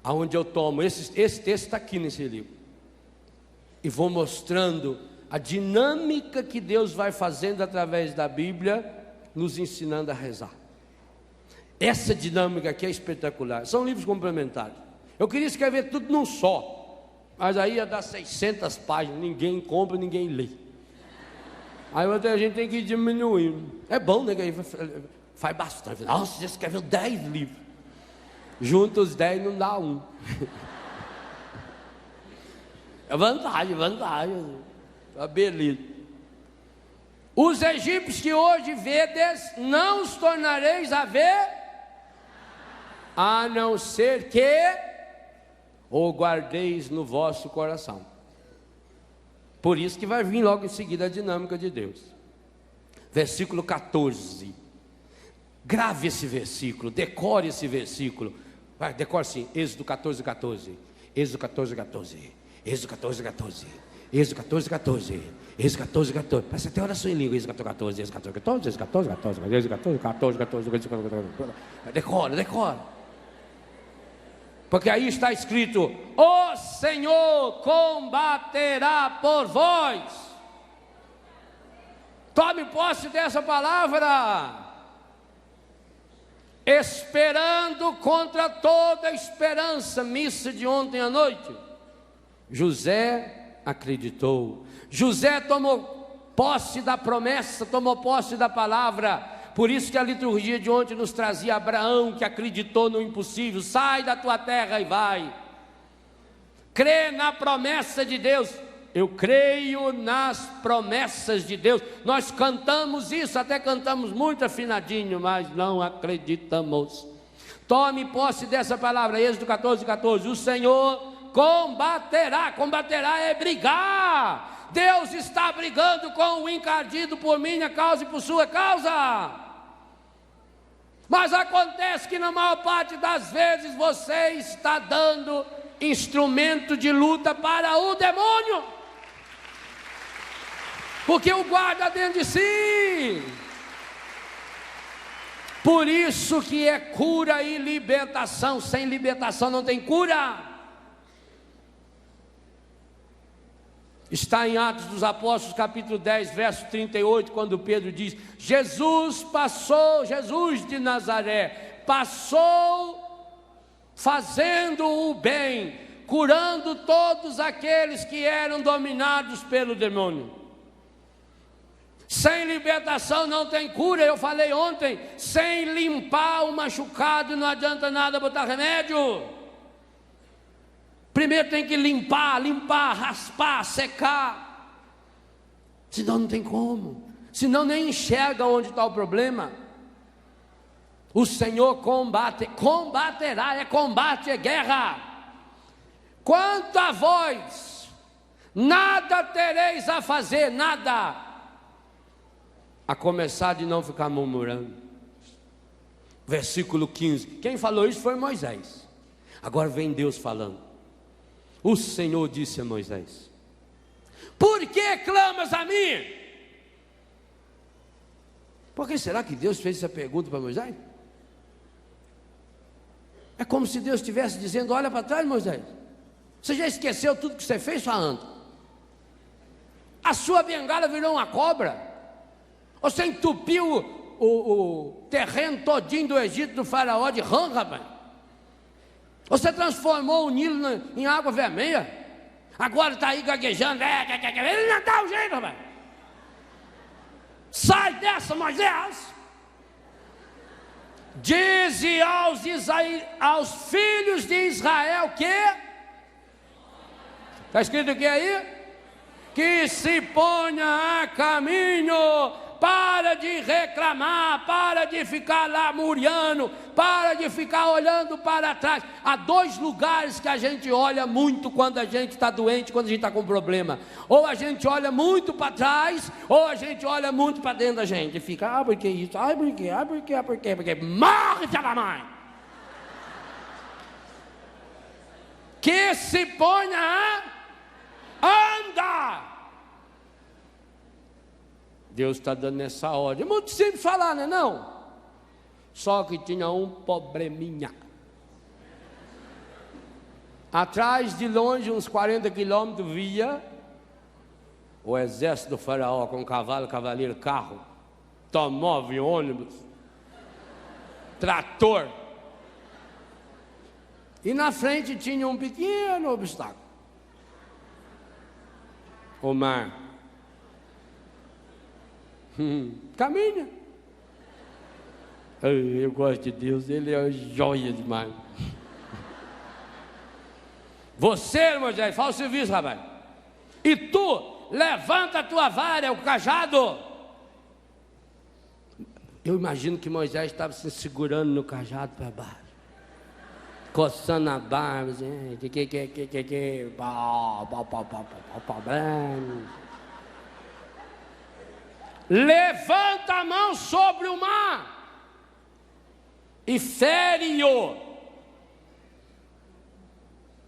aonde eu tomo, esse texto está aqui nesse livro, e vou mostrando a dinâmica que Deus vai fazendo através da Bíblia, nos ensinando a rezar. Essa dinâmica aqui é espetacular. São livros complementares. Eu queria escrever tudo num só, mas aí ia dar 600 páginas, ninguém compra, ninguém lê. Aí a gente tem que ir diminuindo. É bom, né? Que faz bastante. Nossa, você escreveu 10 livros. Junta os 10 não dá um. É vantagem. Beleza. Os egípcios que hoje vedes, não os tornareis a ver, a não ser que o guardeis no vosso coração. Por isso que vai vir logo em seguida a dinâmica de Deus. Versículo 14. Grave esse versículo, decore esse versículo. Vai, decore sim. Êxodo 14, 14. Êxodo 14, 14. Êxodo 14, 14. Êxodo 14, 14. Êxodo 14, 14. Parece até oração em língua. Êxodo 14, 14. Êxodo 14, 14. Êxodo 14, 14. Êxodo 14, 14. Êxodo 14, 14. Decora. Porque aí está escrito: o Senhor combaterá por vós. Tome posse dessa palavra. Esperando contra toda esperança. Missa de ontem à noite. José acreditou. José tomou posse da promessa, tomou posse da palavra. Por isso que a liturgia de ontem nos trazia Abraão, que acreditou no impossível. Sai da tua terra e vai. Crê na promessa de Deus. Eu creio nas promessas de Deus. Nós cantamos isso, até cantamos muito afinadinho, mas não acreditamos. Tome posse dessa palavra. Êxodo 14, 14. O Senhor combaterá. Combaterá é brigar. Deus está brigando com o encardido por minha causa e por sua causa. Mas acontece que na maior parte das vezes você está dando instrumento de luta para o demônio, porque o guarda dentro de si. Por isso que é cura e libertação. Sem libertação não tem cura. Está em Atos dos Apóstolos, capítulo 10, verso 38, quando Pedro diz: Jesus de Nazaré, passou fazendo o bem, curando todos aqueles que eram dominados pelo demônio. Sem libertação não tem cura. Eu falei ontem, sem limpar o machucado não adianta nada botar remédio. Primeiro tem que limpar, raspar, secar. Senão não tem como. Senão nem enxerga onde está o problema. O Senhor combaterá, combate, é guerra. Quanto a vós, nada tereis a fazer, nada. A começar de não ficar murmurando. Versículo 15. Quem falou isso foi Moisés. Agora vem Deus falando. O Senhor disse a Moisés: por que clamas a mim? Por que será que Deus fez essa pergunta para Moisés? É como se Deus estivesse dizendo: olha para trás, Moisés. Você já esqueceu tudo que você fez, sua anta? A sua bengala virou uma cobra. Você entupiu o terreno todinho do Egito, do faraó, de rã, rapaz. Você transformou o Nilo em água vermelha. Agora está aí gaguejando. Ele não dá o jeito, rapaz. Sai dessa, Moisés. Dize aos filhos de Israel que... Está escrito o que aí? Que se ponha a caminho. Para de reclamar, para de ficar lá murmurando, para de ficar olhando para trás. Há dois lugares que a gente olha muito quando a gente está doente, quando a gente está com problema. Ou a gente olha muito para trás, ou a gente olha muito para dentro da gente. E fica, por que isso? Por quê? Por quê? Morre, filha da mãe! Que se ponha a andar. Deus está dando essa ordem. É muito simples falar, não é não? Só que tinha um probleminha. Atrás, de longe, uns 40 quilômetros, via o exército do faraó com cavalo, cavaleiro, carro, automóvel, ônibus, trator. E na frente tinha um pequeno obstáculo. O mar. Caminha. Eu gosto de Deus, Ele é joia demais. Você, Moisés, faz o serviço, rapaz. E tu, levanta a tua vara, o cajado. Eu imagino que Moisés estava se segurando no cajado para baixo, coçando a barba, assim, levanta a mão sobre o mar e fere-o,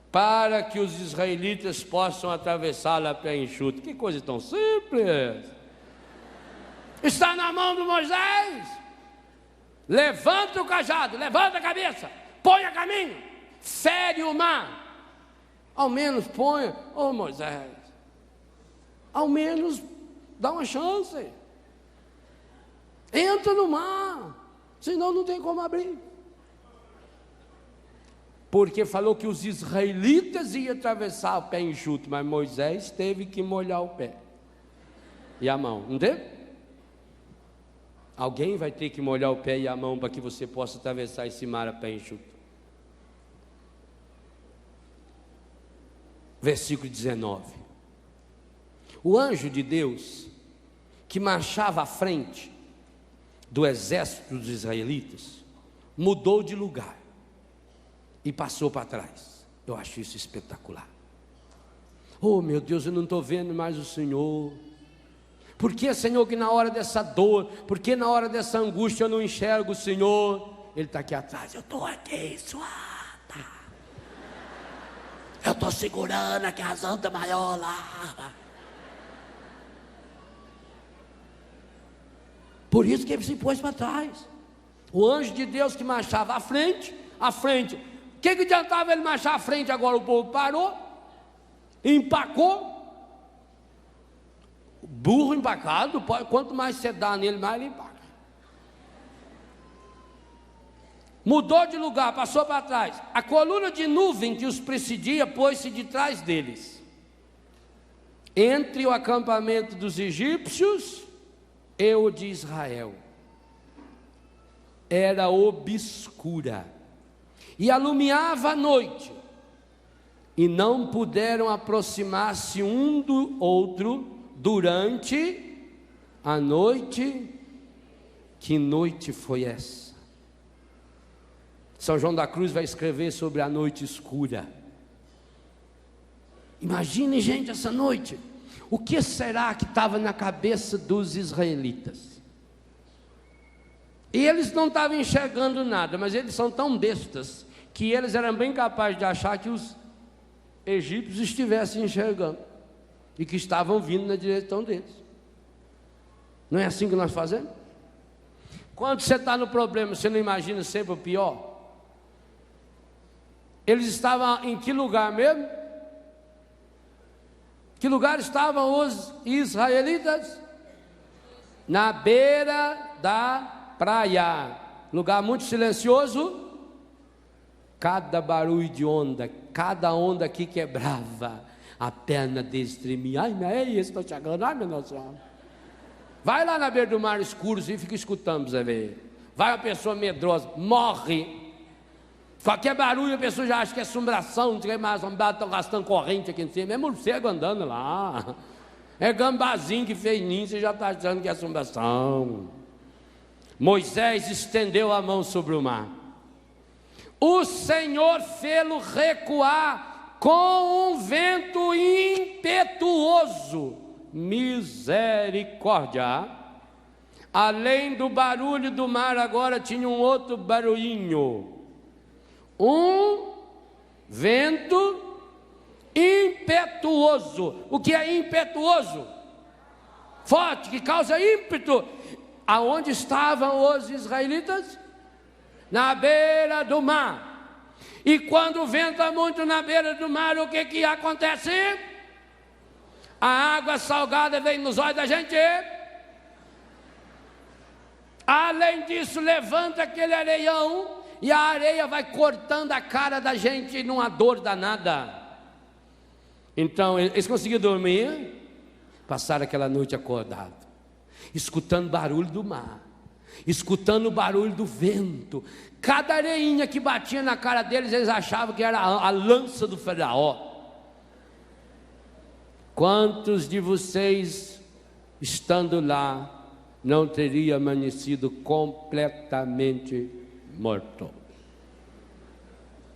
para que os israelitas possam atravessá-la a pé enxuto. Que coisa tão simples! Está na mão de Moisés. Levanta o cajado, levanta a cabeça, põe a caminho, fere o mar. Ao menos põe, Moisés, ao menos dá uma chance. Entra no mar, senão não tem como abrir. Porque falou que os israelitas iam atravessar o pé enxuto, mas Moisés teve que molhar o pé e a mão, não teve? Alguém vai ter que molhar o pé e a mão para que você possa atravessar esse mar a pé enxuto. Versículo 19. O anjo de Deus, que marchava à frente do exército dos israelitas, mudou de lugar e passou para trás. Eu acho isso espetacular. Oh, meu Deus, eu não estou vendo mais o Senhor. Por que, Senhor, que na hora dessa dor, por que na hora dessa angústia eu não enxergo o Senhor? Ele está aqui atrás. Eu estou aqui, suada. Eu estou segurando aqui as andas maior lá. Por isso que ele se pôs para trás. O anjo de Deus que marchava à frente. O que adiantava ele marchar à frente? Agora o povo parou, empacou. Burro empacado, quanto mais você dá nele, mais ele empaca. Mudou de lugar, passou para trás. A coluna de nuvem que os precedia pôs-se de trás deles, entre o acampamento dos egípcios e o de Israel. Era obscura e alumiava a noite, e não puderam aproximar-se um do outro durante a noite. Que noite foi essa? São João da Cruz vai escrever sobre a noite escura. Imagine, gente, essa noite. O que será que estava na cabeça dos israelitas? E eles não estavam enxergando nada, mas eles são tão bestas que eles eram bem capazes de achar que os egípcios estivessem enxergando e que estavam vindo na direção deles. Não é assim que nós fazemos? Quando você está no problema, você não imagina sempre o pior? Eles estavam em que lugar mesmo? Que lugar estavam os israelitas? Na beira da praia, lugar muito silencioso, cada barulho de onda, cada onda que quebrava, a perna deles tremia. Ai, é isso, estou chegando, ai meu Deus do céu. Vai lá na beira do mar escuro e fica escutando para você ver. Vai uma pessoa medrosa, morre. Qualquer barulho a pessoa já acha que é assombração, não sei mais, estão gastando corrente aqui em cima, é morcego andando lá. É gambazinho que fez ninho, você já está achando que é assombração. Moisés estendeu a mão sobre o mar. O Senhor fê-lo recuar com um vento impetuoso. Misericórdia. Além do barulho do mar, agora tinha um outro barulhinho. Um vento impetuoso. O que é impetuoso? Forte, que causa ímpeto. Aonde estavam os israelitas? Na beira do mar. E quando venta muito na beira do mar, o que acontece? A água salgada vem nos olhos da gente. Além disso, levanta aquele areião e a areia vai cortando a cara da gente numa dor danada. Então, eles conseguiram dormir, passaram aquela noite acordado, escutando barulho do mar, escutando o barulho do vento. Cada areinha que batia na cara deles, eles achavam que era a lança do faraó. Quantos de vocês, estando lá, não teria amanhecido completamente morto?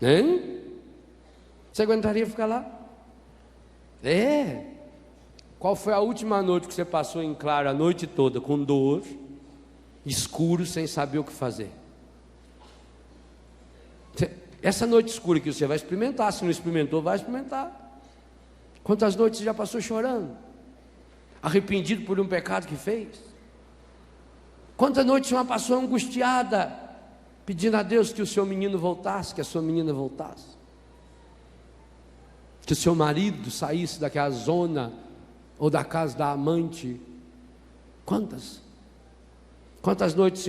Hein? Você aguentaria ficar lá? Qual foi a última noite que você passou em claro a noite toda, com dor, escuro, sem saber o que fazer? Essa noite escura que você vai experimentar, se não experimentou, vai experimentar. Quantas noites você já passou chorando, arrependido por um pecado que fez? Quantas noites uma passou angustiada, pedindo a Deus que o seu menino voltasse, que a sua menina voltasse, que o seu marido saísse daquela zona, ou da casa da amante? Quantas noites,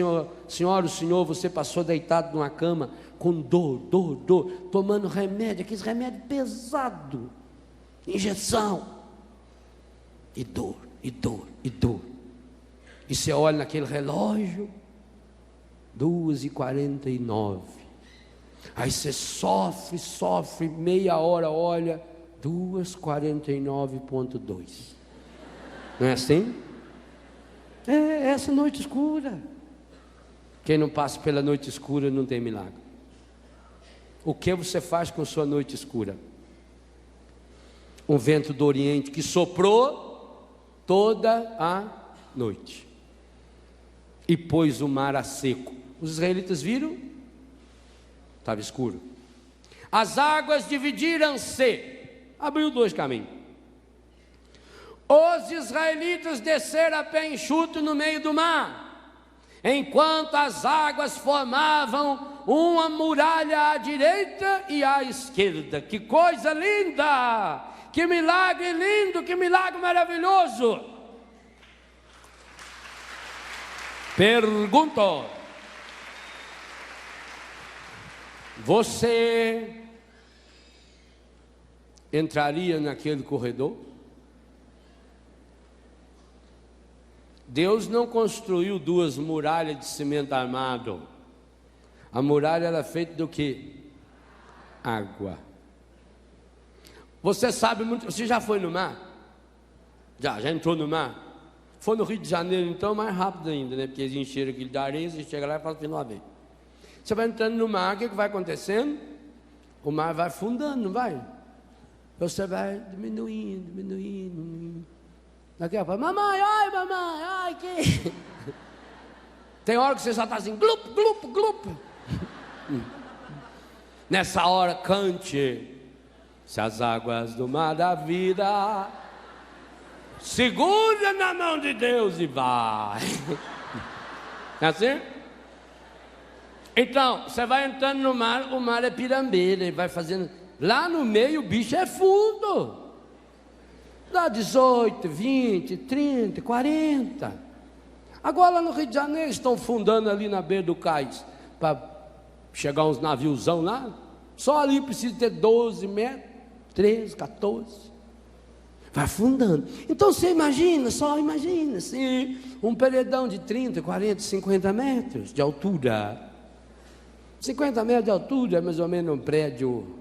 senhor, você passou deitado numa cama, com dor, tomando remédio, aqueles remédios pesados, injeção, e dor. E você olha naquele relógio, 2h49, aí você sofre, meia hora, olha, 2h49.2, não é assim? É essa noite escura. Quem não passa pela noite escura não tem milagre. O que você faz com sua noite escura? Um vento do Oriente que soprou toda a noite e pôs o mar a seco. Os israelitas viram? Estava escuro. As águas dividiram-se, abriu dois caminhos. Os israelitas desceram a pé enxuto no meio do mar, enquanto as águas formavam uma muralha à direita e à esquerda. Que coisa linda! Que milagre lindo, que milagre maravilhoso! Pergunto: você entraria naquele corredor? Deus não construiu duas muralhas de cimento armado. A muralha era feita do que? Água. Você sabe muito. Você já foi no mar? Já entrou no mar? Foi no Rio de Janeiro, então, mais rápido ainda, né? Porque eles encheram aquilo de areia, você chega lá e faz de uma vez. Você vai entrando no mar, o que vai acontecendo? O mar vai afundando, não vai? Você vai diminuindo. Daqui a pouco, mamãe, ai, que... Tem hora que você só está assim, glup. Nessa hora, cante. Se as águas do mar da vida, segura na mão de Deus e vai. É assim? Então, você vai entrando no mar, o mar é pirambeira, ele vai fazendo... Lá no meio o bicho é fundo. Dá 18, 20, 30, 40. Agora no Rio de Janeiro estão fundando ali na beira do cais, para chegar uns naviozão lá, só ali precisa ter 12 metros, 13, 14, vai afundando. Então você imagina, só imagina assim, um paredão de 30, 40, 50 metros de altura. 50 metros de altura é mais ou menos um prédio,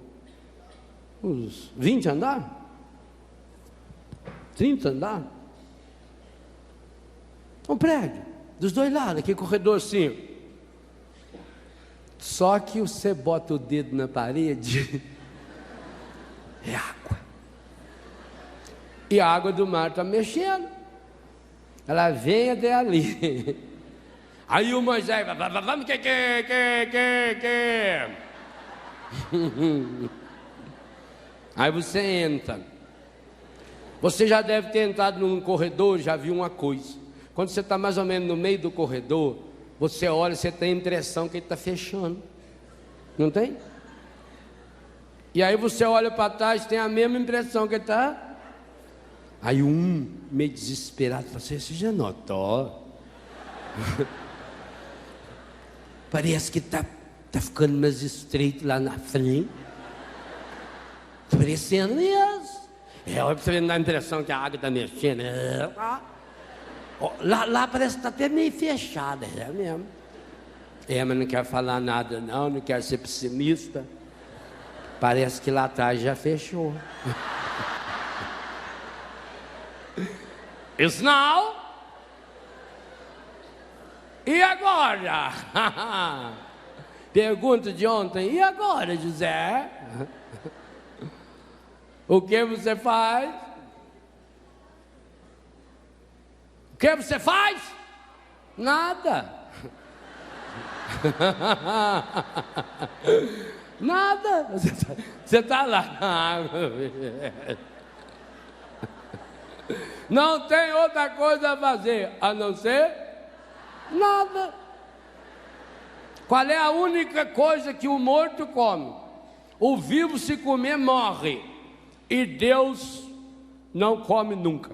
uns 20 andares, 30 andares. Um prédio, dos dois lados, aquele corredor assim. Só que você bota o dedo na parede, é água. E a água do mar está mexendo. Ela vem até ali. Aí o Moisés, vamos que. Aí você entra. Você já deve ter entrado num corredor, já viu uma coisa. Quando você está mais ou menos no meio do corredor, você olha, você tem a impressão que ele está fechando. Não tem? E aí você olha para trás, tem a mesma impressão que ele está. Aí meio desesperado, fala assim, você já notou? Parece que está ficando mais estreito lá na frente. Está parecendo isso. Olha para você dar a impressão que a água está mexendo. Lá parece que está até meio fechada, é mesmo. Mas não quer falar nada não quer ser pessimista. Parece que lá atrás já fechou. Isso não? E agora? Pergunta de ontem, e agora, José? O que você faz? O que você faz? Nada. Nada. Você está lá. Não tem outra coisa a fazer a não ser nada. Qual é a única coisa que o morto come? O vivo, se comer, morre. E Deus não come nunca.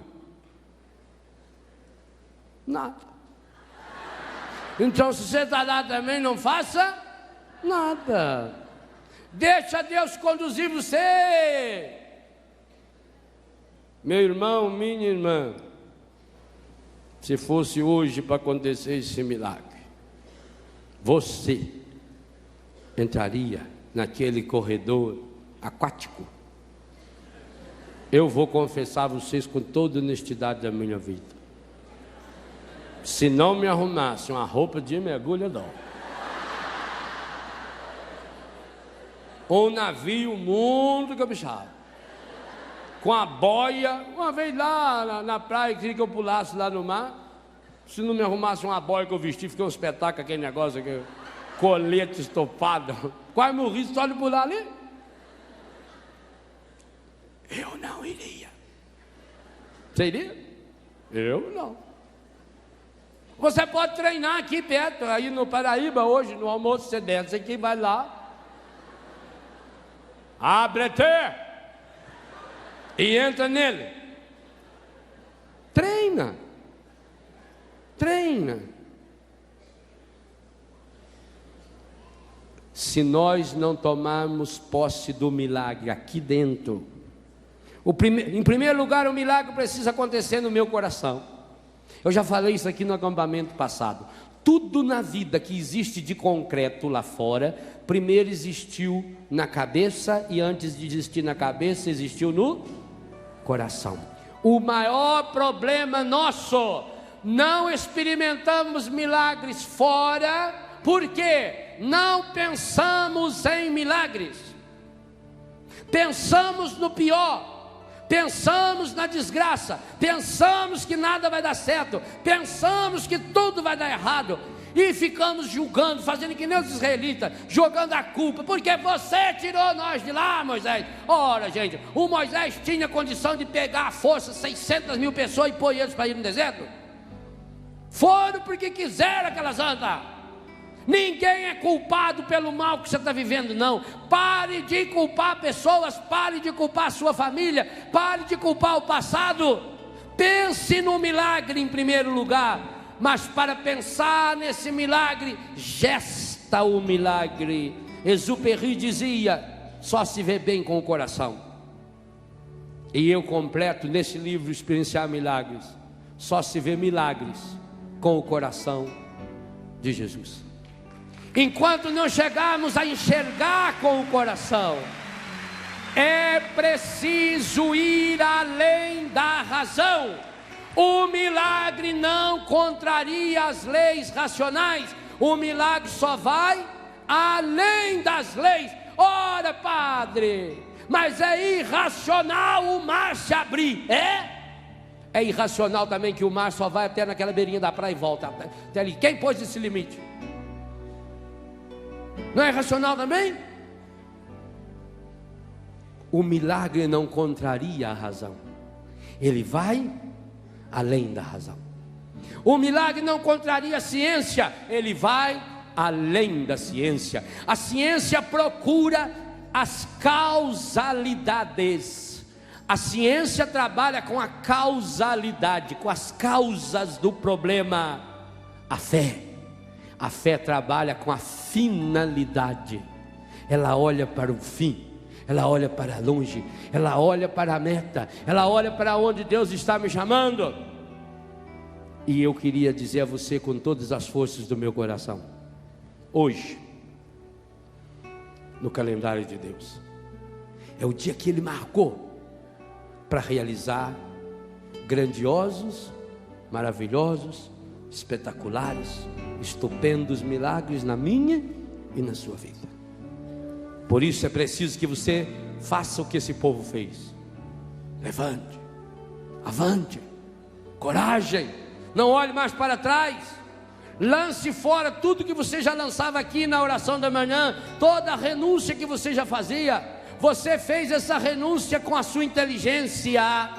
Nada. Então, se você está lá também, não faça nada. Deixa Deus conduzir você. Meu irmão, minha irmã, se fosse hoje para acontecer esse milagre, você entraria naquele corredor aquático? Eu vou confessar a vocês com toda honestidade da minha vida. Se não me arrumasse uma roupa de mergulhador, um navio muito caprichado, com a boia, uma vez lá na praia, queria que eu pulasse lá no mar. Se não me arrumasse uma boia que eu vesti, fiquei um espetáculo, aquele negócio, aquele colete estopado, quase morri só de pular ali. Eu não iria. Você iria? Eu não. Você pode treinar aqui perto, aí no Paraíba hoje, no almoço, você desce aqui, vai lá. Abre-te e entra nele. Treina. Treina. Se nós não tomarmos posse do milagre aqui dentro, em primeiro lugar, o milagre precisa acontecer no meu coração. Eu já falei isso aqui no acampamento passado. Tudo na vida que existe de concreto lá fora, primeiro existiu na cabeça, e antes de existir na cabeça, existiu no coração. O maior problema nosso, não experimentamos milagres fora, porque não pensamos em milagres. Pensamos no pior. Pensamos na desgraça, pensamos que nada vai dar certo, pensamos que tudo vai dar errado, e ficamos julgando, fazendo que nem os israelitas, jogando a culpa, porque você tirou nós de lá, Moisés. Ora, gente, o Moisés tinha condição de pegar à força 600 mil pessoas e pôr eles para ir no deserto? Foram porque quiseram aquelas andas. Ninguém é culpado pelo mal que você está vivendo, não. Pare de culpar pessoas, pare de culpar a sua família, pare de culpar o passado. Pense no milagre em primeiro lugar. mas para pensar nesse milagre, gesta o milagre. Exupéry dizia: só se vê bem com o coração. E eu completo nesse livro Experienciar Milagres: só se vê milagres com o coração de Jesus. Enquanto não chegarmos a enxergar com o coração, é preciso ir além da razão. O milagre não contraria as leis racionais, o milagre só vai além das leis. Ora, padre, mas é irracional o mar se abrir. É irracional também que o mar só vai até naquela beirinha da praia e volta até ali. Quem pôs esse limite? Não é irracional também? O milagre não contraria a razão, ele vai além da razão. O milagre não contraria a ciência, ele vai além da ciência. A ciência procura as causalidades. A ciência trabalha com a causalidade, com as causas do problema. A fé trabalha com a finalidade. Ela olha para o fim, ela olha para longe, ela olha para a meta, ela olha para onde Deus está me chamando. E eu queria dizer a você com todas as forças do meu coração: hoje, no calendário de Deus, é o dia que Ele marcou para realizar grandiosos, maravilhosos, espetaculares, estupendos milagres na minha e na sua vida. Por isso é preciso que você faça o que esse povo fez. Levante, avante, coragem, não olhe mais para trás. Lance fora tudo que você já lançava aqui na oração da manhã, toda a renúncia que você já fazia. Você fez essa renúncia com a sua inteligência.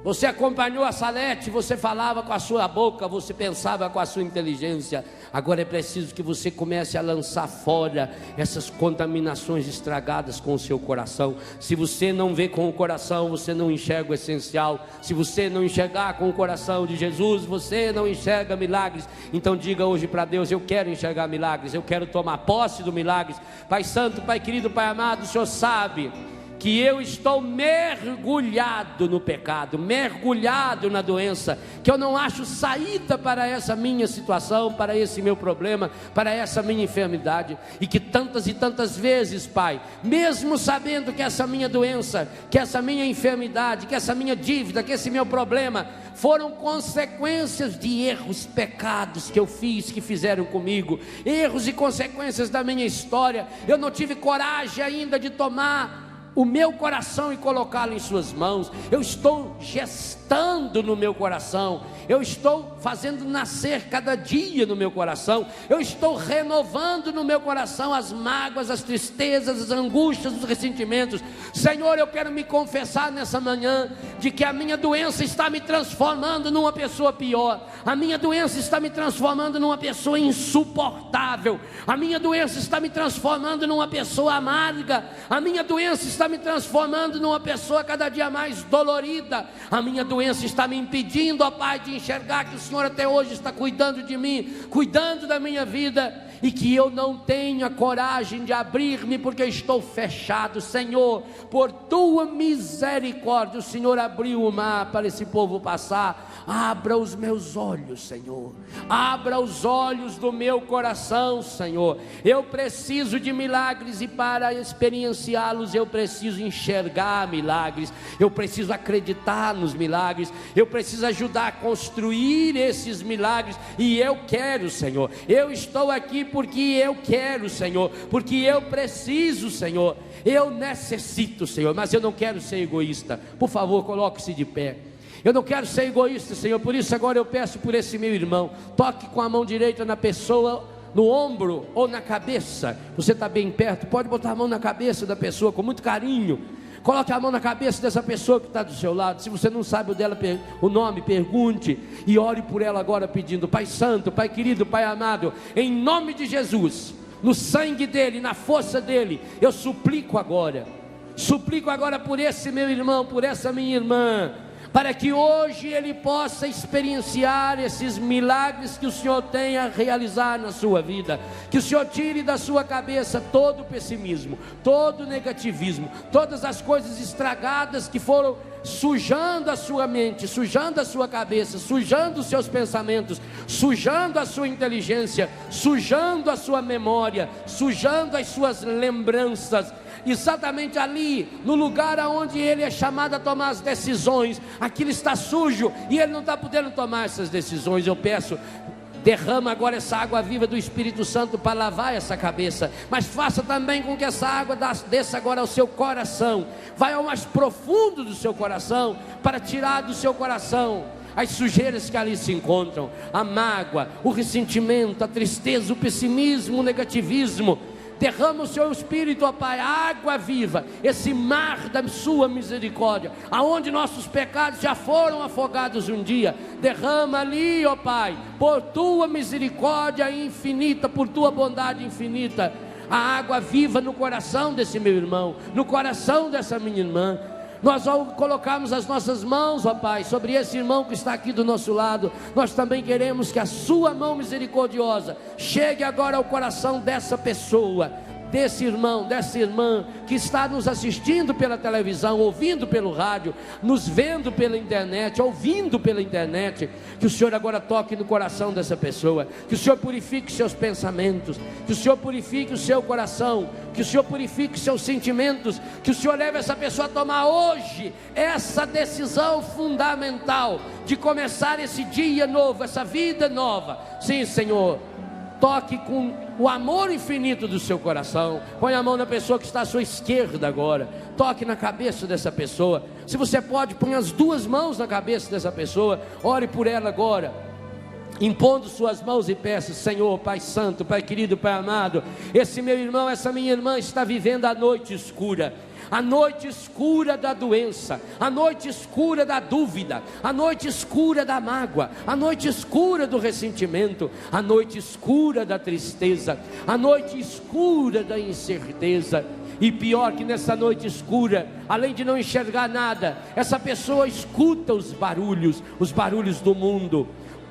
Você acompanhou a Salete, você falava com a sua boca, você pensava com a sua inteligência. Agora é preciso que você comece a lançar fora essas contaminações estragadas com o seu coração. Se você não vê com o coração, você não enxerga o essencial. Se você não enxergar com o coração de Jesus, você não enxerga milagres. Então diga hoje para Deus: eu quero enxergar milagres, eu quero tomar posse do milagres. Pai santo, Pai querido, Pai amado, o Senhor sabe que eu estou mergulhado no pecado, mergulhado na doença, que eu não acho saída para essa minha situação, para esse meu problema, para essa minha enfermidade, e que tantas e tantas vezes, Pai, mesmo sabendo que essa minha doença, que essa minha enfermidade, que essa minha dívida, que esse meu problema foram consequências de erros, pecados que eu fiz, que fizeram comigo, erros e consequências da minha história, eu não tive coragem ainda de tomar o meu coração e colocá-lo em suas mãos. Eu estou gestando no meu coração, eu estou fazendo nascer cada dia no meu coração, eu estou renovando no meu coração as mágoas, as tristezas, as angústias, os ressentimentos. Senhor, eu quero me confessar nessa manhã de que a minha doença está me transformando numa pessoa pior, a minha doença está me transformando numa pessoa insuportável, a minha doença está me transformando numa pessoa amarga, a minha doença está me transformando numa pessoa cada dia mais dolorida, a minha doença está me impedindo, ó Pai, de enxergar que o Senhor até hoje está cuidando de mim, cuidando da minha vida, e que eu não tenha coragem de abrir-me porque estou fechado. Senhor, por tua misericórdia, o Senhor abriu o mar para esse povo passar. Abra os meus olhos, Senhor, abra os olhos do meu coração, Senhor. Eu preciso de milagres, e para experienciá-los eu preciso enxergar milagres, eu preciso acreditar nos milagres, eu preciso ajudar a construir esses milagres. E eu quero, Senhor, eu estou aqui porque eu quero, Senhor, porque eu preciso, Senhor, eu necessito, Senhor, mas eu não quero ser egoísta. Por favor, coloque-se de pé. Eu não quero ser egoísta, Senhor, por isso agora eu peço por esse meu irmão, toque com a mão direita na pessoa, no ombro ou na cabeça. Você está bem perto, pode botar a mão na cabeça da pessoa com muito carinho. Coloque a mão na cabeça dessa pessoa que está do seu lado. Se você não sabe o nome, pergunte e ore por ela agora, pedindo: Pai santo, Pai querido, Pai amado, em nome de Jesus, no sangue dele, na força dele, eu suplico agora por esse meu irmão, por essa minha irmã. para que hoje ele possa experienciar esses milagres que o Senhor tem a realizar na sua vida. Que o Senhor tire da sua cabeça todo o pessimismo, todo o negativismo, todas as coisas estragadas que foram sujando a sua mente, sujando a sua cabeça, sujando os seus pensamentos, sujando a sua inteligência, sujando a sua memória, sujando as suas lembranças. Exatamente ali, no lugar onde ele é chamado a tomar as decisões, aquilo está sujo e ele não está podendo tomar essas decisões. Eu peço, derrama agora essa água viva do Espírito Santo para lavar essa cabeça, mas faça também com que essa água desça agora ao seu coração, vai ao mais profundo do seu coração, para tirar do seu coração as sujeiras que ali se encontram, a mágoa, o ressentimento, a tristeza, o pessimismo, o negativismo. Derrama o seu Espírito, ó Pai, água viva, esse mar da sua misericórdia, aonde nossos pecados já foram afogados um dia. Derrama ali, ó Pai, por tua misericórdia infinita, por tua bondade infinita, a água viva no coração desse meu irmão, no coração dessa minha irmã. Nós ao colocarmos as nossas mãos, ó Pai, sobre esse irmão que está aqui do nosso lado, nós também queremos que a sua mão misericordiosa chegue agora ao coração dessa pessoa, desse irmão, dessa irmã que está nos assistindo pela televisão, ouvindo pelo rádio, nos vendo pela internet, ouvindo pela internet. Que o Senhor agora toque no coração dessa pessoa, que o Senhor purifique seus pensamentos, que o Senhor purifique o seu coração, que o Senhor purifique seus sentimentos, que o Senhor leve essa pessoa a tomar hoje essa decisão fundamental de começar esse dia novo, essa vida nova. Sim, Senhor, toque com o amor infinito do seu coração. Põe a mão na pessoa que está à sua esquerda agora, toque na cabeça dessa pessoa. Se você pode, põe as duas mãos na cabeça dessa pessoa, ore por ela agora, impondo suas mãos e peça: Senhor, Pai Santo, Pai querido, Pai amado, esse meu irmão, essa minha irmã está vivendo a noite escura, a noite escura da doença, a noite escura da dúvida, a noite escura da mágoa, a noite escura do ressentimento, a noite escura da tristeza, a noite escura da incerteza. E pior que nessa noite escura, além de não enxergar nada, essa pessoa escuta os barulhos do mundo,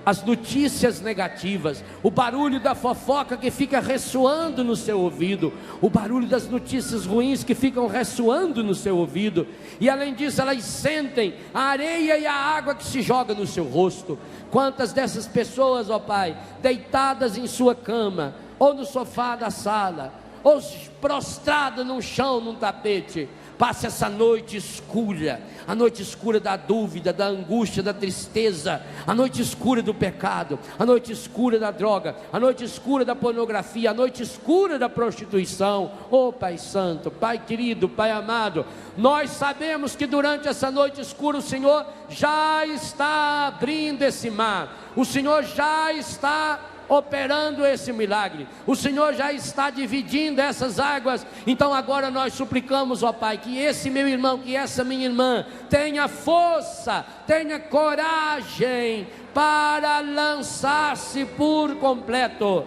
as notícias negativas, o barulho da fofoca que fica ressoando no seu ouvido, o barulho das notícias ruins que ficam ressoando no seu ouvido, e além disso elas sentem a areia e a água que se joga no seu rosto. Quantas dessas pessoas, ó Pai, deitadas em sua cama, ou no sofá da sala, ou prostrada no chão, num tapete, passe essa noite escura, a noite escura da dúvida, da angústia, da tristeza, a noite escura do pecado, a noite escura da droga, a noite escura da pornografia, a noite escura da prostituição. Oh Pai Santo, Pai querido, Pai amado, nós sabemos que durante essa noite escura o Senhor já está abrindo esse mar, o Senhor já está operando esse milagre, o Senhor já está dividindo essas águas. Então agora nós suplicamos, ó Pai, que esse meu irmão, que essa minha irmã tenha força, tenha coragem para lançar-se por completo,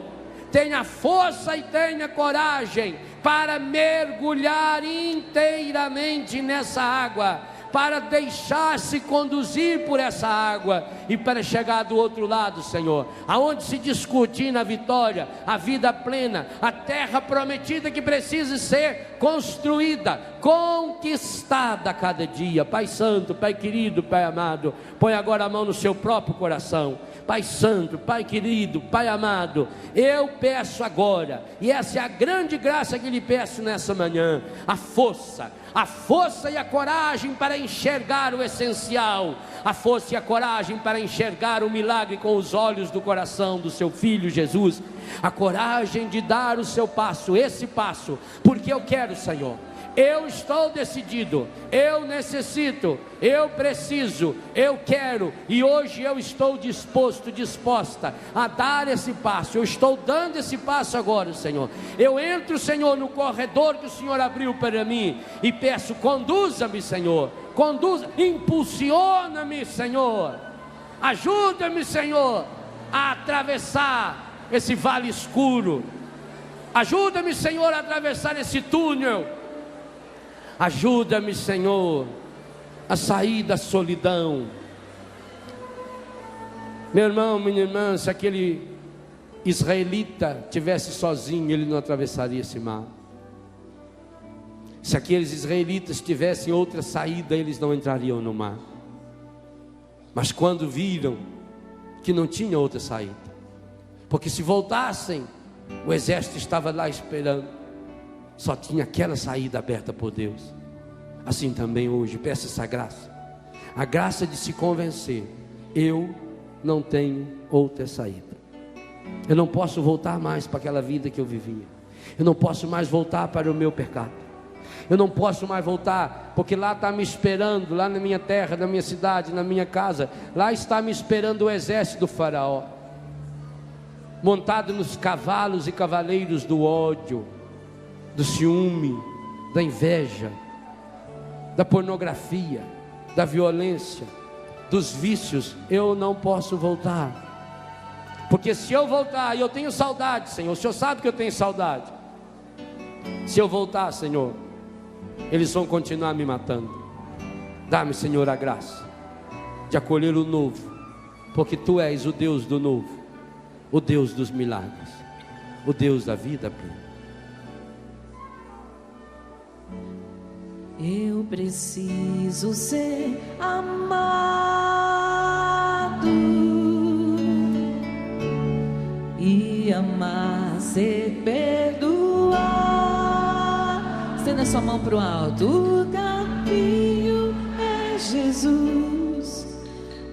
tenha força e tenha coragem para mergulhar inteiramente nessa água, para deixar-se conduzir por essa água e para chegar do outro lado, Senhor, aonde se discute na vitória, a vida plena, a terra prometida que precisa ser construída, conquistada a cada dia. Pai Santo, Pai querido, Pai amado, põe agora a mão no seu próprio coração. Pai Santo, Pai querido, Pai amado, eu peço agora, e essa é a grande graça que lhe peço nessa manhã, a força e a coragem para enxergar o essencial, a força e a coragem para enxergar o milagre com os olhos do coração do seu Filho Jesus, a coragem de dar o seu passo, esse passo, porque eu quero, Senhor, eu estou decidido, eu necessito, eu preciso, eu quero, e hoje eu estou disposta a dar esse passo. Eu estou dando esse passo agora, Senhor. Eu entro, Senhor, no corredor que o Senhor abriu para mim e peço: conduza-me, Senhor, impulsiona-me, Senhor, ajuda-me, Senhor, a atravessar esse vale escuro, ajuda-me, Senhor, a atravessar esse túnel. Ajuda-me, Senhor, a sair da solidão. Meu irmão, minha irmã, se aquele israelita tivesse sozinho, ele não atravessaria esse mar. Se aqueles israelitas tivessem outra saída, eles não entrariam no mar. Mas quando viram que não tinha outra saída, porque se voltassem, o exército estava lá esperando, só tinha aquela saída aberta por Deus. Assim também hoje, peça essa graça, a graça de se convencer: eu não tenho outra saída. Eu não posso voltar mais para aquela vida que eu vivia. Eu não posso mais voltar para o meu pecado. Eu não posso mais voltar, porque lá está me esperando, lá na minha terra, na minha cidade, na minha casa, lá está me esperando o exército do faraó, montado nos cavalos e cavaleiros do ódio, do ciúme, da inveja, da pornografia, da violência, dos vícios. Eu não posso voltar, porque se eu voltar, e eu tenho saudade, Senhor, o Senhor sabe que eu tenho saudade. Se eu voltar, Senhor, eles vão continuar me matando. Dá-me, Senhor, a graça de acolher o novo, porque Tu és o Deus do novo, o Deus dos milagres, o Deus da vida plena. Eu preciso ser amado e amar, ser perdoado. Estenda sua mão para o alto. O caminho é Jesus,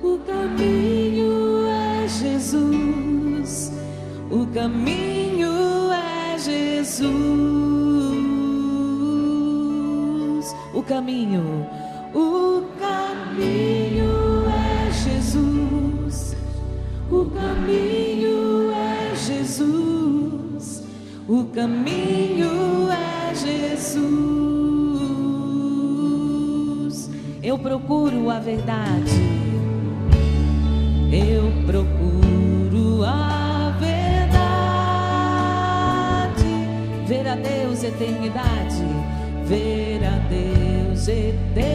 o caminho é Jesus, o caminho é Jesus, o caminho é Jesus, o caminho é Jesus, o caminho é Jesus. Eu procuro a verdade, eu procuro a verdade, ver a Deus eternidade, ver a Deus eternidade.